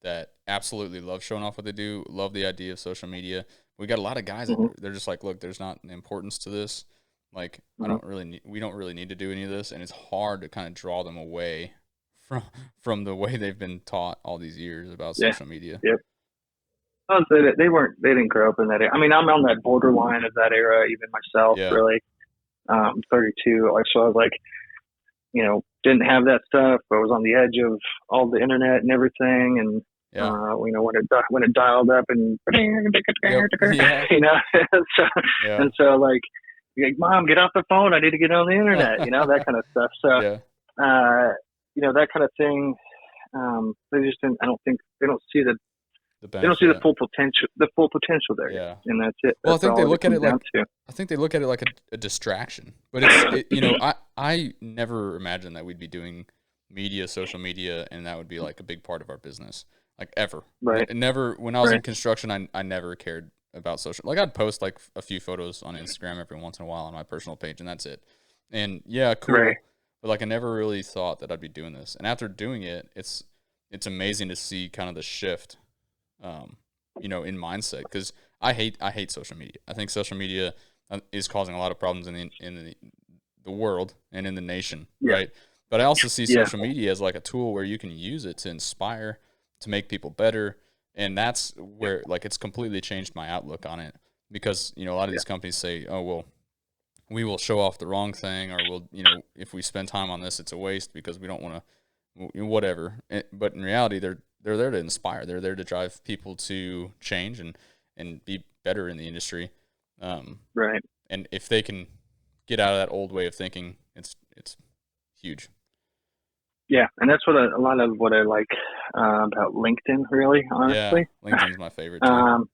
that absolutely love showing off what they do, love the idea of social media. We got a lot of guys that Mm-hmm. they're just like, look, there's not an importance to this. Like, Mm-hmm. we don't really need to do any of this, and it's hard to kind of draw them away from from the way they've been taught all these years about Yeah. social media. Yep. Oh, so they didn't grow up in that era. I mean, I'm on that borderline of that era, even myself, Yeah, really. 32. Like, so I was like, didn't have that stuff, but was on the edge of all the internet and everything. And, yeah, when it dialed up and, yep, yeah, and so, yeah, and so like, Mom, get off the phone. I need to get on the internet, that kind of stuff. So, yeah. that kind of thing. They just didn't, I don't think they don't see The they don't see benefit. the full potential there yet. Yeah. And that's it. Well, I That's think they all it look at comes it like down to. I think they look at it like a distraction. But it's I never imagined that we'd be doing media, social media, and that would be like a big part of our business, like ever. Right. Never when I was in Right. construction, I never cared about social. Like I'd post like a few photos on Instagram every once in a while on my personal page, and that's it. And yeah, cool. Right. But like I never really thought that I'd be doing this. And after doing it, it's amazing to see kind of the shift. In mindset, because I hate social media. I think social media is causing a lot of problems in the world and in the nation, Yeah. right? But I also see Yeah. social media as like a tool where you can use it to inspire, to make people better, and that's where like it's completely changed my outlook on it, because a lot of these companies say, oh well, we will show off the wrong thing, or we'll if we spend time on this, it's a waste because we don't want to whatever. But in reality, they're there to inspire. They're there to drive people to change and be better in the industry. Right. And if they can get out of that old way of thinking, it's huge. Yeah. And that's a lot of what I like about LinkedIn, really, Yeah, honestly. LinkedIn's my favorite too.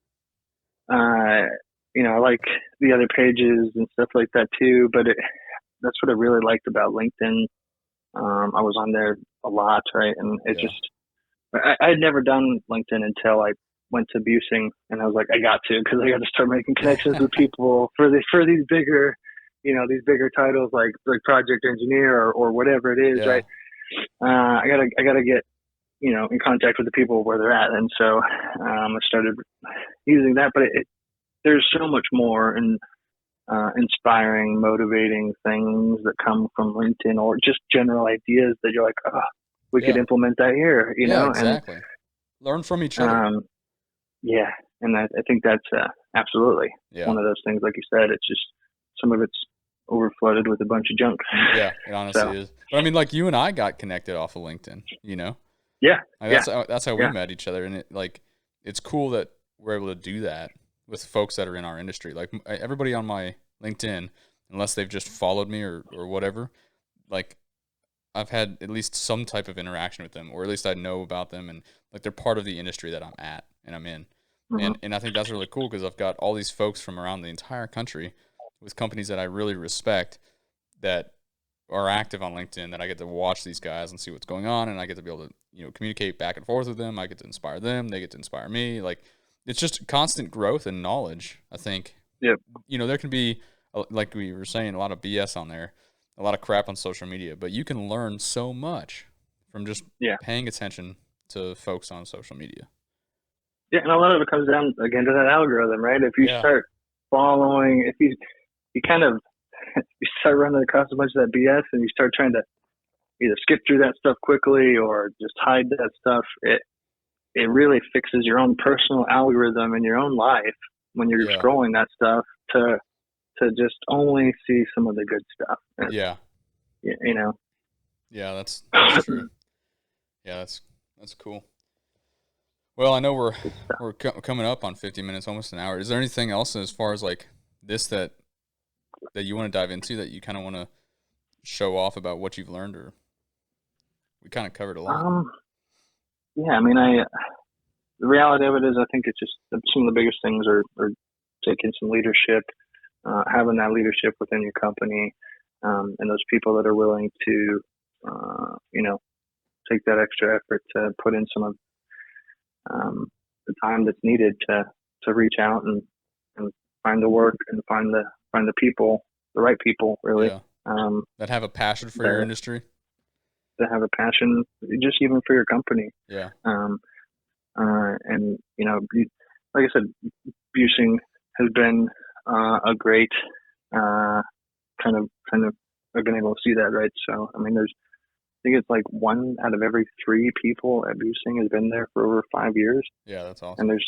I like the other pages and stuff like that too, but that's what I really liked about LinkedIn. I was on there a lot, right? And it Yeah. just, I had never done LinkedIn until I went to Buesing, and I was like, I got to, because I got to start making connections with people for these bigger, these bigger titles like project engineer or whatever it is, Yeah. right? I gotta get in contact with the people where they're at, and so I started using that. But there's so much more and inspiring, motivating things that come from LinkedIn, or just general ideas that you're like, oh, we could Yeah. implement that here, Yeah, exactly. Learn from each other. And yeah, and I think that's absolutely one of those things. Like you said, it's just some of it's overflooded with a bunch of junk. Yeah, it honestly is. But I mean, like you and I got connected off of LinkedIn, Yeah, Like, that's how we Yeah. met each other, and it's cool that we're able to do that with folks that are in our industry. Like everybody on my LinkedIn, unless they've just followed me or whatever, like I've had at least some type of interaction with them, or at least I know about them, and like they're part of the industry that I'm at and I'm in. Mhm. And I think that's really cool because I've got all these folks from around the entire country with companies that I really respect that are active on LinkedIn, that I get to watch these guys and see what's going on, and I get to be able to communicate back and forth with them. I get to inspire them, they get to inspire me. Like it's just constant growth and knowledge. I think Yep. there can be, like we were saying, a lot of BS on there, a lot of crap on social media, but you can learn so much from just paying attention to folks on social media. Yeah, and a lot of it comes down again to that algorithm, right? If you start following, if you kind of you start running across a bunch of that BS, and you start trying to either skip through that stuff quickly or just hide that stuff, it really fixes your own personal algorithm in your own life when you're scrolling that stuff to just only see some of the good stuff. And, Yeah, that's true. Yeah, that's cool. Well, I know we're coming up on 50 minutes, almost an hour. Is there anything else as far as like this that you want to dive into, that you kind of want to show off about what you've learned, or we kind of covered a lot? Yeah, I mean, the reality of it is, I think it's just some of the biggest things are taking some leadership, having that leadership within your company, and those people that are willing to, take that extra effort to put in some of the time that's needed to reach out and find the work and find the people, the right people, really. That have a passion for your industry. That have a passion, just even for your company. Yeah. And, like I said, Buesing has been a great kind of I've been able to see that, right? So, I mean, I think it's like 1 out of every 3 people at Buesing has been there for over 5 years. Yeah, that's awesome. And there's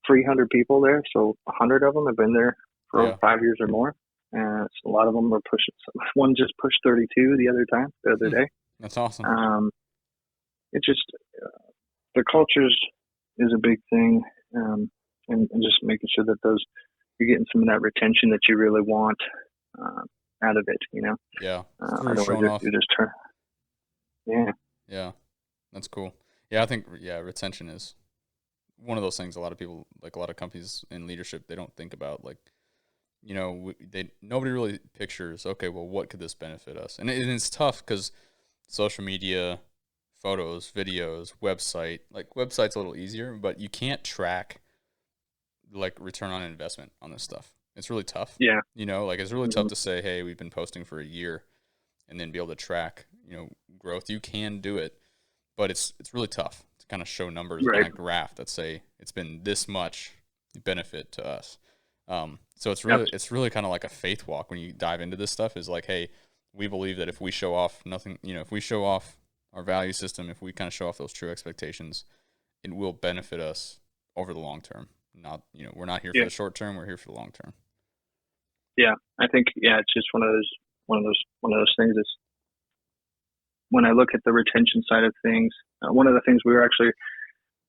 300 people there, so 100 of them have been there for over 5 years or more. And so a lot of them are pushing. One just pushed 32 the other day. That's awesome. It just the cultures is a big thing, and just making sure that you're getting some of that retention that you really want out of it. Yeah. Otherwise, you just turn. Yeah. Yeah, that's cool. Yeah, I think retention is one of those things. A lot of people, like a lot of companies in leadership, they don't think about, like, nobody really pictures, okay, well, what could this benefit us? And it's tough because social media, photos, videos, website's a little easier, but you can't track like return on investment on this stuff. It's really tough. Yeah. It's really tough to say, hey, we've been posting for a year and then be able to track, growth. You can do it, but it's really tough to kind of show numbers on a graph that say it's been this much benefit to us. So it's really kind of like a faith walk when you dive into this stuff. Is like, hey, we believe that if we show off if we show off our value system, if we kind of show off those true expectations, it will benefit us over the long term. Not, we're not here for the short term. We're here for the long term. Yeah, I think it's just one of those things. Is when I look at the retention side of things, one of the things we were actually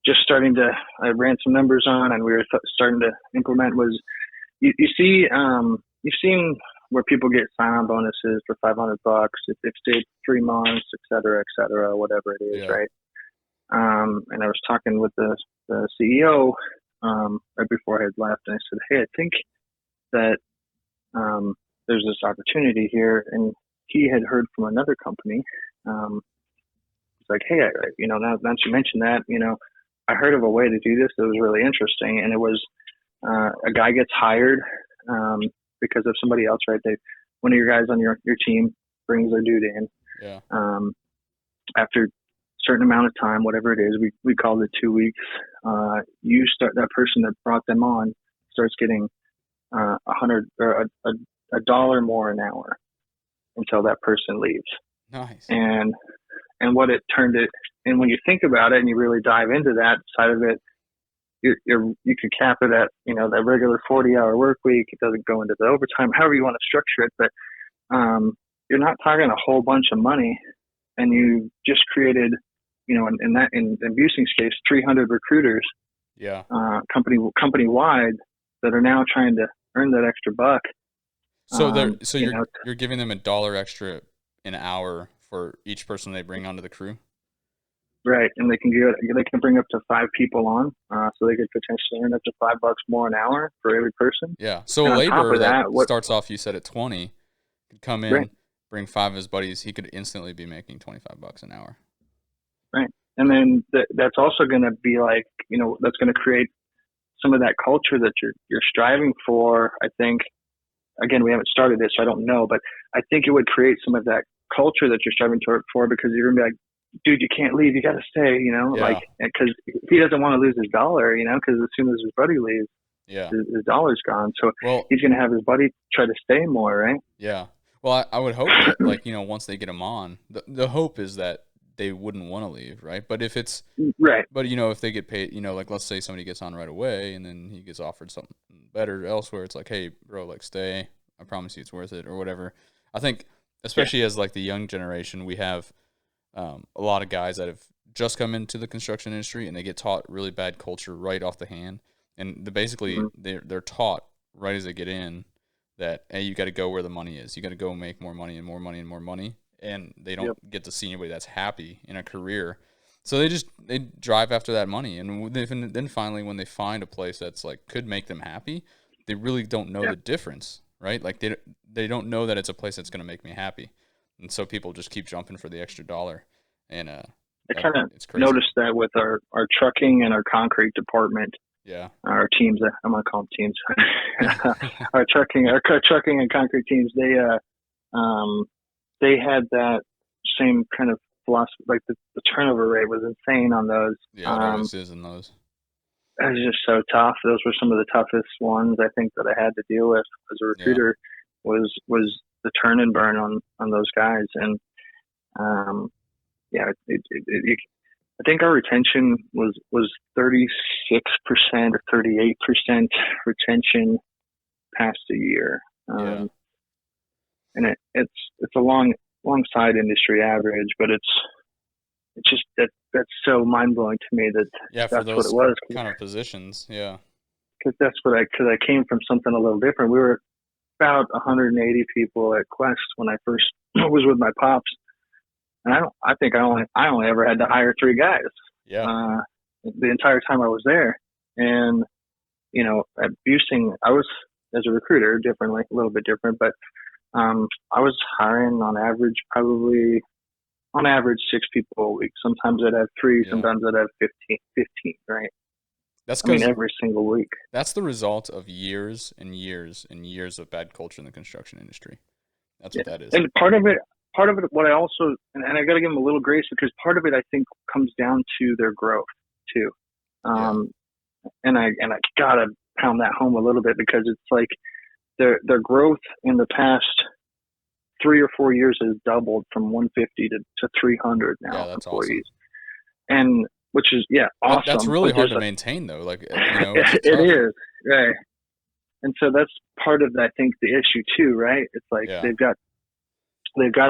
just I ran some numbers on, and we were starting to implement was, you've seen where people get sign-on bonuses for $500 if they've stayed 3 months, et cetera, whatever it is, right? And I was talking with the CEO right before I had left, and I said, hey, I think that there's this opportunity here. And he had heard from another company. It's like, hey, now that you mentioned that, I heard of a way to do this that was really interesting. And it was a guy gets hired because of somebody else, right? One of your guys on your team brings their dude in. Yeah. After a certain amount of time, whatever it is, we called it 2 weeks. That person that brought them on starts getting $100 or a dollar more an hour until that person leaves. Nice. And what it turned it, and when you think about it and you really dive into that side of it, you could cap it at that regular 40-hour work week. It doesn't go into the overtime, however you want to structure it, but you're not talking a whole bunch of money, and you just created, in Buesing's case, 300 recruiters, company wide, that are now trying to earn that extra buck. So you're giving them $1 extra an hour for each person they bring onto the crew. Right, and they can bring up to 5 people on, so they could potentially earn up to $5 more an hour for every person. Yeah. So a laborer that starts off, you said, at 20, could come in, bring 5 of his buddies. He could instantly be making $25 an hour. Right, and then that's also going to be like, that's going to create some of that culture that you're striving for. I think, again, we haven't started this, so I don't know, but I think it would create some of that culture that you're striving for, because you're going to be like, dude, you can't leave. You got to stay, like, because he doesn't want to lose his dollar, because as soon as his buddy leaves, his dollar's gone. So he's going to have his buddy try to stay more, right? Yeah. Well, I would hope that, like, once they get him on, the hope is that they wouldn't want to leave, right? But if it's right, but if they get paid, like, let's say somebody gets on right away and then he gets offered something better elsewhere, it's like, hey, bro, like, stay. I promise you it's worth it, or whatever. I think, especially as like the young generation, we have a lot of guys that have just come into the construction industry, and they get taught really bad culture right off the hand. And they're taught right as they get in that, hey, you got to go where the money is. You got to go make more money and more money and more money. And they don't get to see anybody that's happy in a career. So they drive after that money. And then finally, when they find a place that's like could make them happy, they really don't know the difference, right? Like they don't know that it's a place that's going to make me happy. And so people just keep jumping for the extra dollar. And I kind of noticed that with our trucking and our concrete department. Yeah. Our teams, I'm going to call them teams. our trucking and concrete teams, they had that same kind of philosophy, like the turnover rate was insane on those. Yeah, it always is in those. It was just so tough. Those were some of the toughest ones I think that I had to deal with as a Yeah. recruiter was the turn and burn on those guys. And yeah, I think our retention was 36% or 38% retention past a year. Yeah. And it's a long side industry average, but it's just that's so mind blowing to me that Yeah, for that's what it those was. kind of positions. Yeah. Because I came from something a little different. We were about 180 people at Quest when I first was with my pops, and I think I only ever had to hire 3 guys. Yeah. The entire time I was there, and at Buesing, I was as a recruiter a little bit different, but I was hiring on average 6 people a week. Sometimes I'd have 3, Yeah. sometimes I'd have 15, right? That's I mean, because every single week. that's the result of years and years and years of bad culture in the construction industry. That's what that is. And part of it, what I also, and I got to give them a little grace because part of it I think comes down to their growth too. And I gotta pound that home a little bit because it's like their growth in the past 3 or 4 years has doubled from 150 to 300 now. Yeah, that's employees. awesome. And which is awesome. That's really hard to maintain though. Like it's it is, right. And so that's part of I think the issue too, right? It's like they've got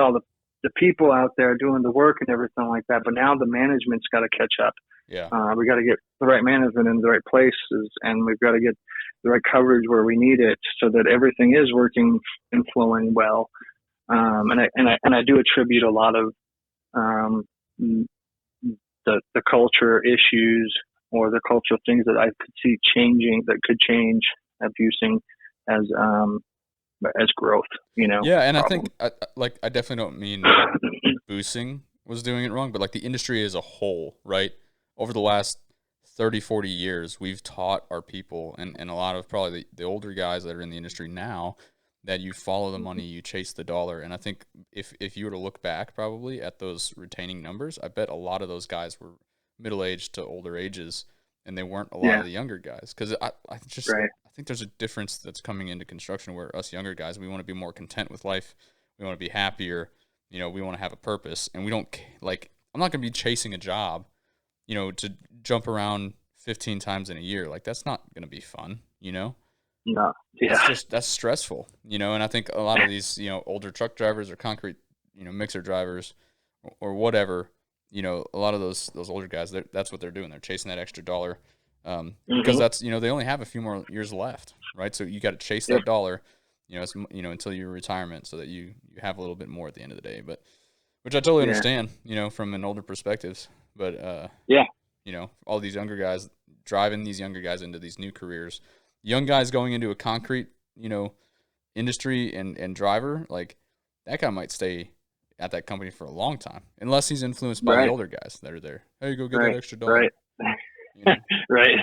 all the people out there doing the work and everything like that, but now the management's got to catch up. Yeah. We got to get the right management in the right places, and we've got to get the right coverage where we need it, so that everything is working and flowing well. And I do attribute a lot of the culture issues or the cultural things that I could see changing that could change at Buesing as growth. Yeah, and problem. I think I definitely don't mean Buesing was doing it wrong, but like the industry as a whole, right? Over the last 30, 40 years, we've taught our people and a lot of probably the older guys that are in the industry now that you follow the money, you chase the dollar. And I think if you were to look back probably at those retaining numbers, I bet a lot of those guys were middle-aged to older ages, and they weren't a lot of the younger guys. Because I think there's a difference that's coming into construction where us younger guys, we want to be more content with life. We want to be happier. We want to have a purpose. And we don't, like, I'm not going to be chasing a job, to jump around 15 times in a year. Like, that's not going to be fun, No. Yeah. That's stressful, and I think a lot of these, older truck drivers or concrete, mixer drivers or whatever, a lot of those older guys, that's what they're doing. They're chasing that extra dollar because that's, they only have a few more years left, right? So you got to chase that dollar, until your retirement so that you have a little bit more at the end of the day. But which I totally understand, from an older perspective. But all these younger guys driving these younger guys into these new careers, young guys going into a concrete, industry and driver, like that guy might stay at that company for a long time, unless he's influenced by the older guys that are there. Hey, go get that extra dollar. Right. Right.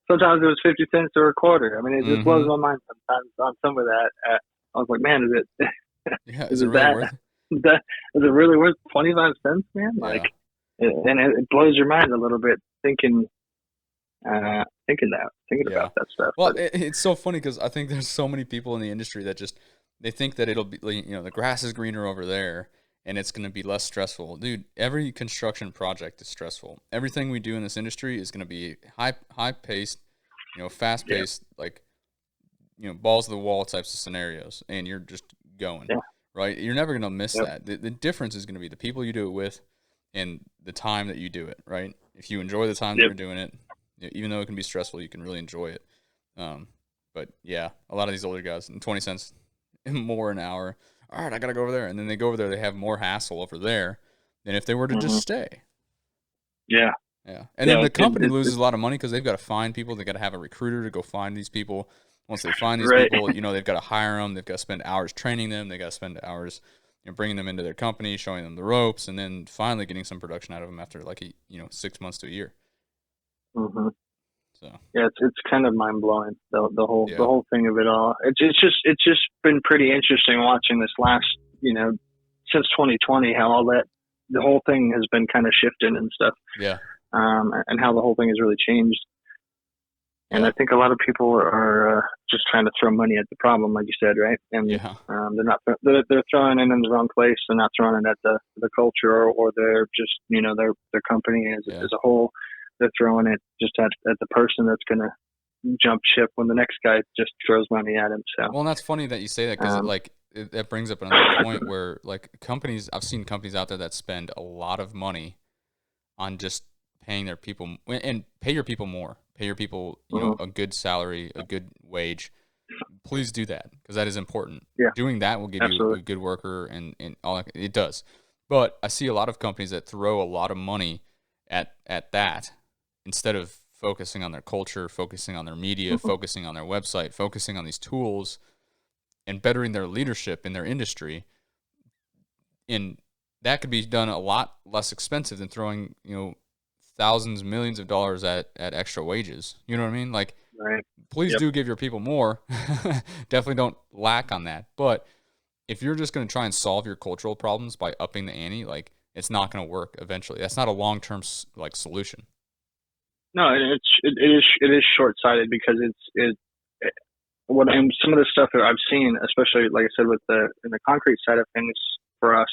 Sometimes it was 50 cents or a quarter. I mean, it just blows my mind sometimes on some of that. I was like, man, is it? Is it really worth it? Is it really worth 25 cents, man? Like, and it blows your mind a little bit thinking about that stuff. Well, it's so funny because I think there's so many people in the industry that just they think that it'll be, the grass is greener over there and it's going to be less stressful. Dude, every construction project is stressful. Everything we do in this industry is going to be high paced, fast paced, like balls to the wall types of scenarios, and you're just going right. You're never going to miss that. The difference is going to be the people you do it with and the time that you do it. Right. If you enjoy the time that you're doing it, even though it can be stressful, you can really enjoy it. But yeah, a lot of these older guys, 20 cents more an hour. All right, I got to go over there. And then they go over there, they have more hassle over there than if they were to just stay. Yeah. Yeah. And then the company loses a lot of money because they've got to find people. They've got to have a recruiter to go find these people. Once they find these people, they've got to hire them. They've got to spend hours training them. They've got to spend hours bringing them into their company, showing them the ropes, and then finally getting some production out of them after 6 months to a year. Mm-hmm. So yeah, it's kind of mind blowing the whole thing of it all. It's just been pretty interesting watching this last since 2020 how all that the whole thing has been kind of shifted and stuff. Yeah. And how the whole thing has really changed. And Yeah. I think a lot of people are just trying to throw money at the problem, like you said, right? And Yeah. they're throwing it in the wrong place. They're not throwing it at the culture or their just their company as a whole. They're throwing it just at the person that's going to jump ship when the next guy just throws money at him. So well, and that's funny that you say that because that brings up another point where like companies, I've seen companies out there that spend a lot of money on just paying their people and pay your people more. Pay your people, a good salary, a good wage. Please do that because that is important. Yeah, doing that will give you a good worker and all that. It does. But I see a lot of companies that throw a lot of money at that instead of focusing on their culture, focusing on their media, focusing on their website, focusing on these tools and bettering their leadership in their industry. And that could be done a lot less expensive than throwing, thousands, millions of dollars at extra wages. You know what I mean? Like, right. Please do give your people more. Definitely don't lack on that. But if you're just going to try and solve your cultural problems by upping the ante, like it's not going to work eventually. That's not a long-term like solution. No, it is short-sighted because some of the stuff that I've seen, especially like I said in the concrete side of things for us,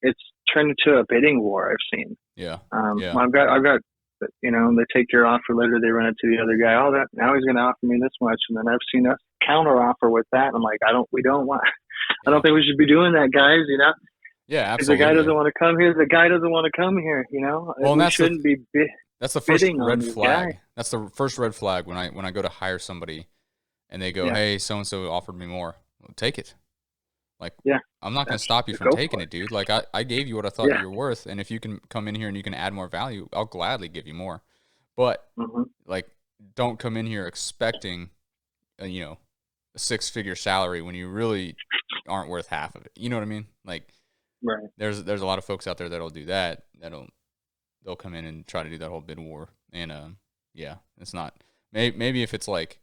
it's turned into a bidding war. I've seen. Yeah. I've got they take your offer letter, they run it to the other guy. Oh, now he's going to offer me this much, and then I've seen us counter offer with that. And I'm like, I don't think we should be doing that, guys. Yeah, absolutely. If the guy doesn't want to come here, the guy doesn't want to come here. Well, we shouldn't be. That's the first red flag. That's the first red flag when I go to hire somebody, and they go, "Hey, so and so offered me more." Well, take it. Like, I'm not going to stop you from taking it, dude. Like, I gave you what I thought you were worth, and if you can come in here and you can add more value, I'll gladly give you more. But like, don't come in here expecting, a six-figure salary when you really aren't worth half of it. You know what I mean? Like, right. There's a lot of folks out there that'll do that. They'll come in and try to do that whole bid war, and it's not. Maybe if it's like,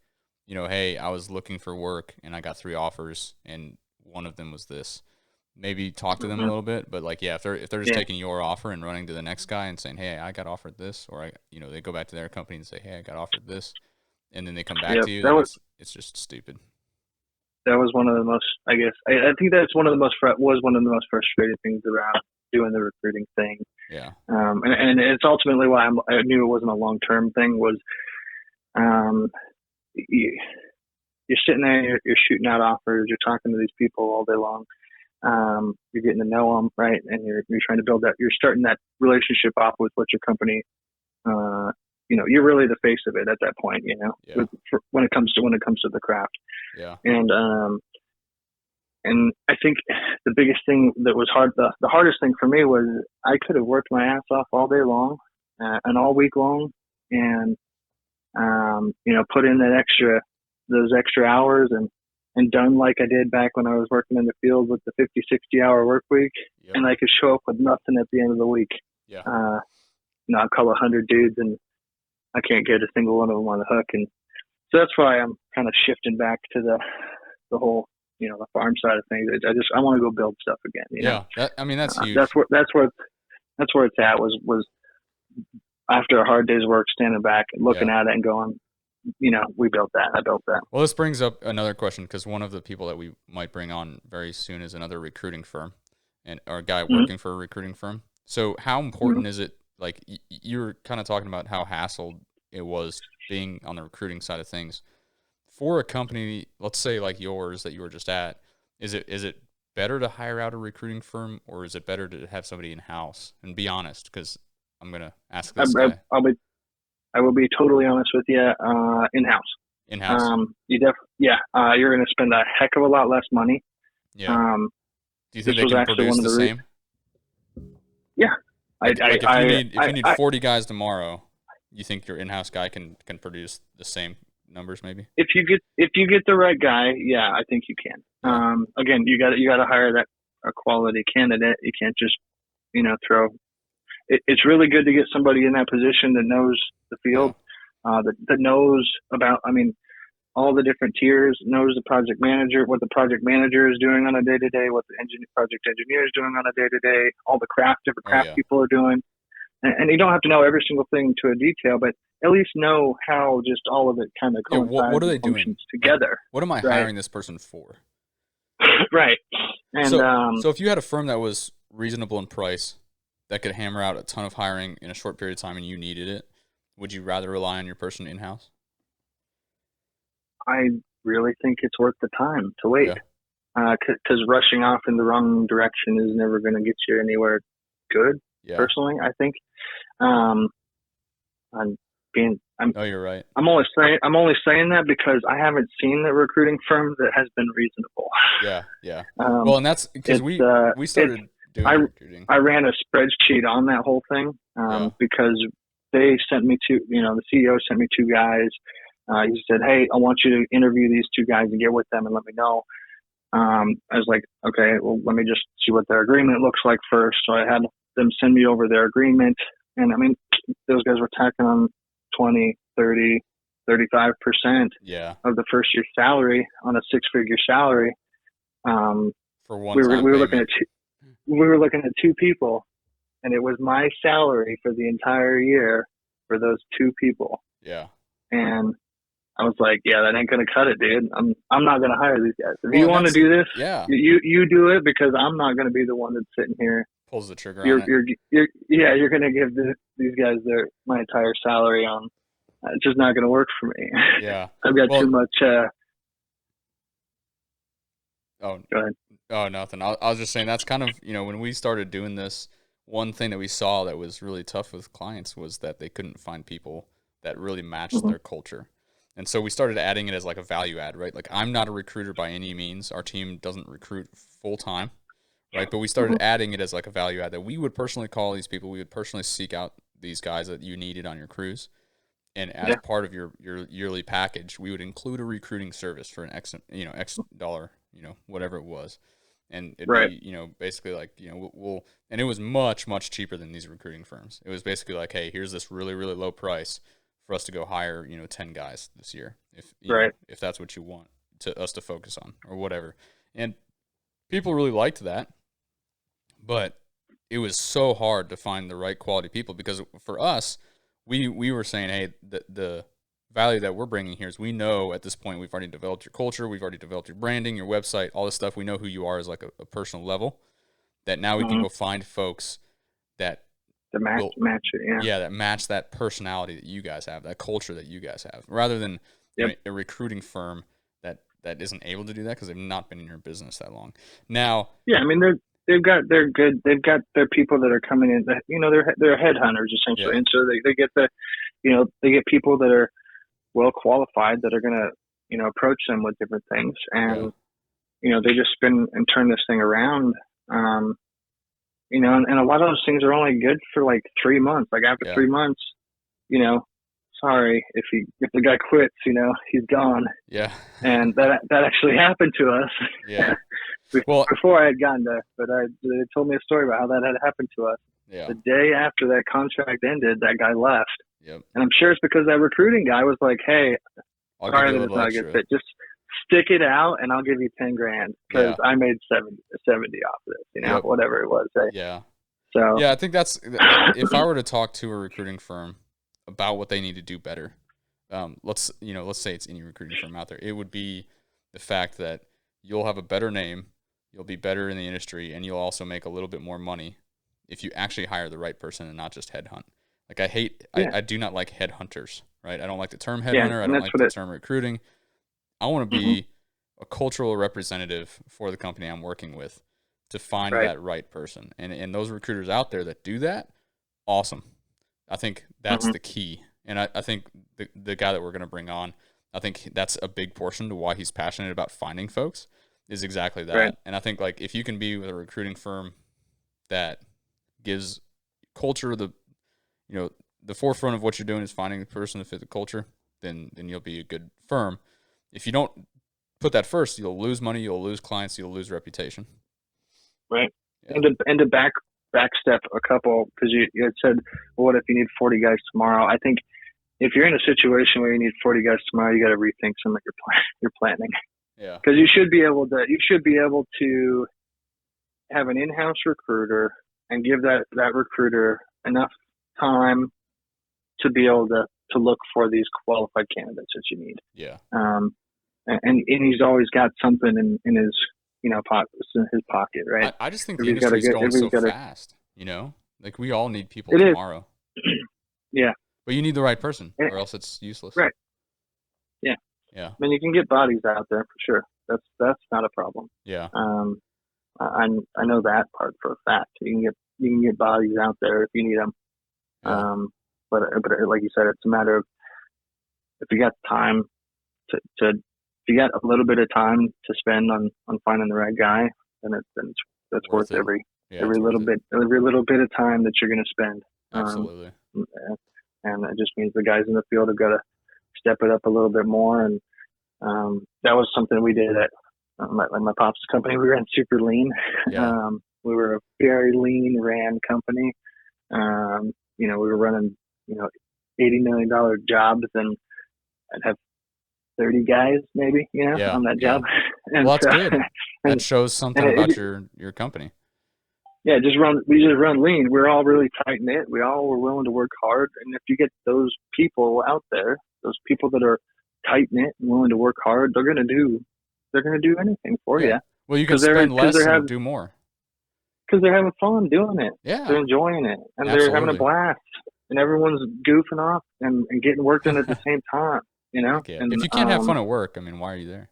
hey, I was looking for work and I got 3 offers and one of them was this. Maybe talk to them a little bit, but like, if they're just taking your offer and running to the next guy and saying, "Hey, I got offered this," or they go back to their company and say, "Hey, I got offered this," and then they come back to you. It's just stupid. That was one of the most, I guess, I think that's one of the most frustrating things about doing the recruiting thing. Yeah. And it's ultimately why I knew it wasn't a long-term thing was, you're sitting there, you're shooting out offers, you're talking to these people all day long. You're getting to know them, right? And you're trying to build that. You're starting that relationship off with what your company. You're really the face of it at that point. When it comes to the craft. Yeah. And I think the biggest thing that was hard, the hardest thing for me was I could have worked my ass off all day long and all week long, and put in those extra hours and done like I did back when I was working in the field with the 50, 60 hour work week. Yep. And I could show up with nothing at the end of the week. Yeah. I call 100 dudes and I can't get a single one of them on the hook. And so that's why I'm kind of shifting back to the whole, the farm side of things. I want to go build stuff again. That's huge. That's where it's at was after a hard day's work, standing back and looking at it and going, we built that. I built that. Well, this brings up another question because one of the people that we might bring on very soon is another recruiting firm or a guy working for a recruiting firm. So how important is it? Like you're kind of talking about how hassled it was being on the recruiting side of things for a company, let's say like yours that you were just at. Is it better to hire out a recruiting firm or is it better to have somebody in house? And be honest, because I'm going to ask this guy. I will be totally honest with you. In-house. In-house. You're going to spend a heck of a lot less money. Yeah. Do you think they can produce the same? Yeah. If you need 40 guys tomorrow, you think your in-house guy can produce the same numbers maybe? If you get the right guy, yeah, I think you can. Again, you got to hire a quality candidate. You can't just throw. It's really good to get somebody in that position that knows the field, that knows about. I mean, all the different tiers, knows the project manager, what the project manager is doing on a day to day, what the project engineer is doing on a day to day, all the different craft people are doing. And you don't have to know every single thing to a detail, but at least know how just all of it kind of coincides what are they and functions doing together. Like, what am I hiring this person for? Right. And so if you had a firm that was reasonable in price, that could hammer out a ton of hiring in a short period of time and you needed it, would you rather rely on your person in-house? I really think it's worth the time to wait. Because rushing off in the wrong direction is never going to get you anywhere good. Personally, I think. You're right. I'm only saying that because I haven't seen the recruiting firm that has been reasonable. Yeah. Well, and that's because we started doing recruiting. I ran a spreadsheet on that whole thing because they sent me the CEO sent me two guys. He said, "Hey, I want you to interview these two guys and get with them and let me know." I was like, "Okay, well, let me just see what their agreement looks like first." So I had them send me over their agreement, and I mean, those guys were tacking on 20, 30, 35% of the first year's salary on a 6-figure salary. For one, we were looking at two people, and it was my salary for the entire year for those two people. Yeah. And I was like, yeah, that ain't gonna cut it, dude. I'm not gonna hire these guys. If you want to do this, you do it, because I'm not gonna be the one that's sitting here pulls the trigger on it. You're gonna give these guys my entire salary on. It's just not gonna work for me. Yeah, I've got too much. Go ahead. Oh, nothing. I was just saying that's kind of, when we started doing this, one thing that we saw that was really tough with clients was that they couldn't find people that really matched their culture. And so we started adding it as like a value add, right? Like, I'm not a recruiter by any means. Our team doesn't recruit full time, right? But we started adding it as like a value add that we would personally call these people. We would personally seek out these guys that you needed on your crews. And as part of your yearly package, we would include a recruiting service for an X dollar, whatever it was. And it'd be, basically like, we'll, and it was much, much cheaper than these recruiting firms. It was basically like, hey, here's this really, really low price for us to go hire, 10 guys this year, if that's what you want us to focus on or whatever. And people really liked that, but it was so hard to find the right quality people, because for us, we were saying, hey, the value that we're bringing here is, we know at this point we've already developed your culture, we've already developed your branding, your website, all this stuff. We know who you are as like a personal level, that now we can go find folks that match it, that match that personality that you guys have, that culture that you guys have, rather than a recruiting firm that isn't able to do that because they've not been in your business that long. Now, I mean, they've got their people that are coming in that, they're headhunters essentially, and so they get they get people that are well qualified that are going to approach them with different things, and they just spin and turn this thing around. And a lot of those things are only good for like 3 months. Like, after 3 months, sorry, if the guy quits, he's gone. Yeah. And that actually happened to us. Yeah. Before I had gotten there, but they told me a story about how that had happened to us. Yeah. The day after that contract ended, that guy left. Yep. And I'm sure it's because that recruiting guy was like, "Hey, sorry that it's not a good fit. Just stick it out, and I'll give you $10,000 because I made 70 off of this, whatever it was." Yeah. So I think that's, if I were to talk to a recruiting firm about what they need to do better, let's say it's any recruiting firm out there, it would be the fact that you'll have a better name, you'll be better in the industry, and you'll also make a little bit more money if you actually hire the right person and not just headhunt. Like, I do not like headhunters, right? I don't like the term headhunter. I don't like the term recruiting. I want to be a cultural representative for the company I'm working with to find that right person. And those recruiters out there that do that, awesome. I think that's the key. And I think the guy that we're going to bring on, I think that's a big portion to why he's passionate about finding folks, is exactly that. Right. And I think, like, if you can be with a recruiting firm that gives culture the forefront of what you're doing is finding the person to fit the culture, then you'll be a good firm. If you don't put that first, you'll lose money, you'll lose clients, you'll lose reputation. Right. Yeah. And to backstep a couple, because you had said, well, what if you need 40 guys tomorrow? I think if you're in a situation where you need 40 guys tomorrow, you got to rethink some of your planning. Yeah. Because you should be able to have an in-house recruiter and give that recruiter enough time to be able to look for these qualified candidates that you need. Yeah. And he's always got something in his in his pocket, right? I just think the industry is going so fast. Like we all need people tomorrow. Yeah. But you need the right person, or else it's useless. Right. Yeah. Yeah. I mean, you can get bodies out there for sure. That's not a problem. Yeah. I know that part for a fact. You can get bodies out there if you need them. Yeah. But like you said, it's a matter of if you got time to if you got a little bit of time to spend on finding the right guy, then that's worth every little bit of time that you're going to spend. Absolutely. And it just means the guys in the field have got to step it up a little bit more. And that was something we did at my pop's company. We ran super lean. Yeah. We were a very lean ran company. We were running $80 million jobs, and I'd have 30 guys maybe on that job. And well, that's good. That shows something about your company. Yeah, we just run lean. We're all really tight knit. We all were willing to work hard. And if you get those people out there, those people that are tight knit and willing to work hard, they're gonna do anything for you. Well, you can spend less and do more. Because they're having fun doing it. Yeah. They're enjoying it. And they're having a blast. And everyone's goofing off and getting work done at the same time, Yeah. And, if you can't have fun at work, I mean, why are you there?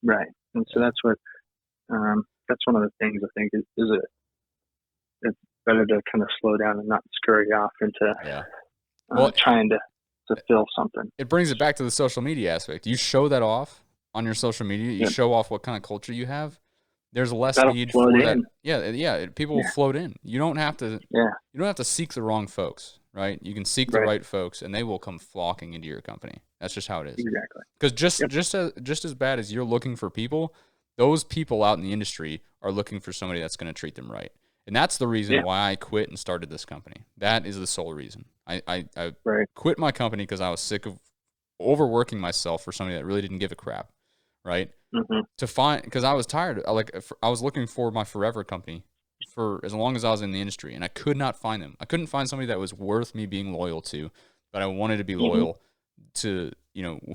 Right. And so that's what that's one of the things I think it's better to kind of slow down and not scurry off into trying to fill something. It brings it back to the social media aspect. You show that off on your social media. You show off what kind of culture you have. There's less need for that. Yeah. People will float in. You don't have to. Yeah. You don't have to seek the wrong folks, right? You can seek the right folks, and they will come flocking into your company. That's just how it is. Exactly. Because just as bad as you're looking for people, those people out in the industry are looking for somebody that's going to treat them right. And that's the reason why I quit and started this company. That is the sole reason. I quit my company because I was sick of overworking myself for somebody that really didn't give a crap, right? Mm-hmm. Because I was tired. I was looking for my forever company for as long as I was in the industry, and I could not find them. I couldn't find somebody that was worth me being loyal to, but I wanted to be loyal to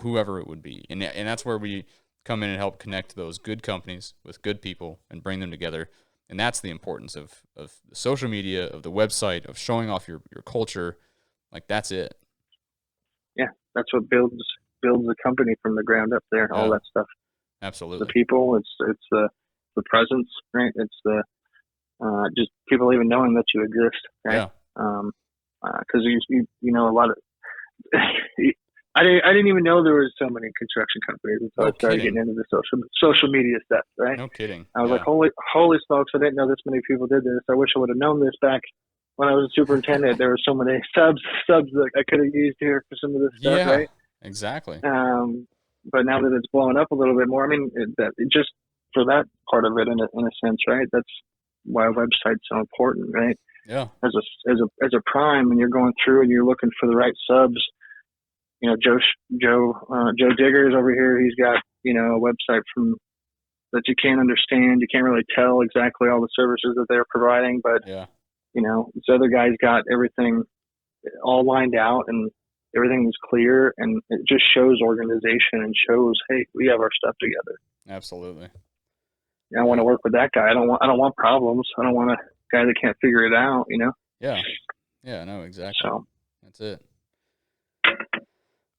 whoever it would be. And that's where we come in and help connect those good companies with good people and bring them together. And that's the importance of the social media, of the website, of showing off your culture. Like, that's it. Yeah, that's what builds a company from the ground up there. All that stuff. Absolutely. The people, it's the presence, right? It's the just people even knowing that you exist, right? Yeah. Because a lot of I didn't even know there was so many construction companies until I started getting into the social media stuff, right? No kidding. I was like, holy smokes, I didn't know this many people did this. I wish I would have known this back when I was a superintendent. There were so many subs that I could have used here for some of this stuff, right? Exactly. But now that it's blowing up a little bit more, I mean, it just for that part of it, in a sense, right? That's why a website's so important, right? Yeah. As a prime, when you're going through and you're looking for the right subs, Joe Diggers over here, he's got a website that you can't understand. You can't really tell exactly all the services that they're providing, but this other guy's got everything all lined out and everything is clear, and it just shows organization and shows, hey, we have our stuff together. Absolutely. I want to work with that guy. I don't want problems. I don't want a guy that can't figure it out. Yeah. Yeah. No. Exactly. So that's it.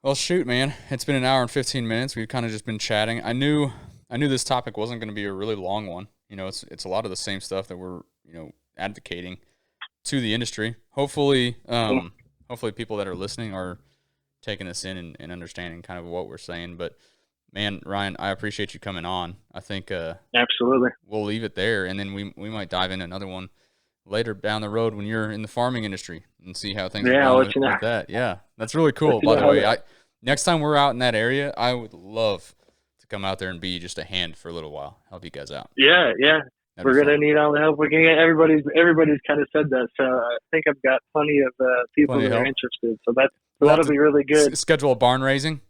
Well, shoot, man. It's been an hour and 15 minutes. We've kind of just been chatting. I knew this topic wasn't going to be a really long one. It's a lot of the same stuff that we're advocating to the industry. Hopefully people that are listening are taking this in and understanding kind of what we're saying. But man, Ryan, I appreciate you coming on. I think absolutely we'll leave it there, and then we might dive into another one later down the road when you're in the farming industry and see how things are going with that. Yeah, that's really cool. By the way, next time we're out in that area, I would love to come out there and be just a hand for a little while, help you guys out. Yeah. We're going to need all the help we can get. Everybody's kind of said that. So I think I've got plenty of people that are interested. So that'll be really good. Schedule a barn raising.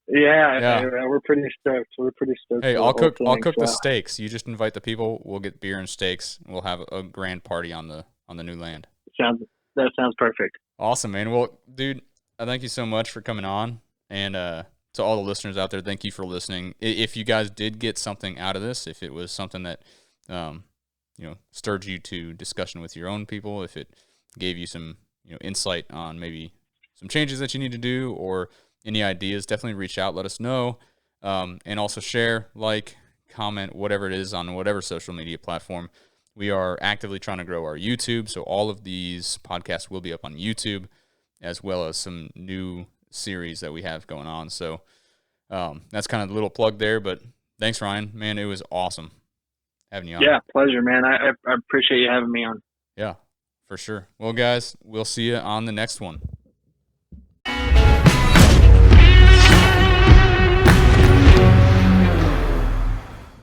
Yeah. We're pretty stoked. Hey, I'll cook the steaks. You just invite the people. We'll get beer and steaks. We'll have a grand party on the new land. That sounds perfect. Awesome, man. Well, dude, I thank you so much for coming on, and to all the listeners out there, thank you for listening. If you guys did get something out of this, if it was something that stirred you to discussion with your own people, if it gave you some insight on maybe some changes that you need to do or any ideas, definitely reach out, let us know, and also share, like, comment, whatever it is on whatever social media platform. We are actively trying to grow our YouTube, so all of these podcasts will be up on YouTube, as well as some new series that we have going on. So that's kind of the little plug there, but thanks, Ryan. Man, it was awesome having you on. Yeah, pleasure, man. I appreciate you having me on. Yeah, for sure. Well, guys, we'll see you on the next one.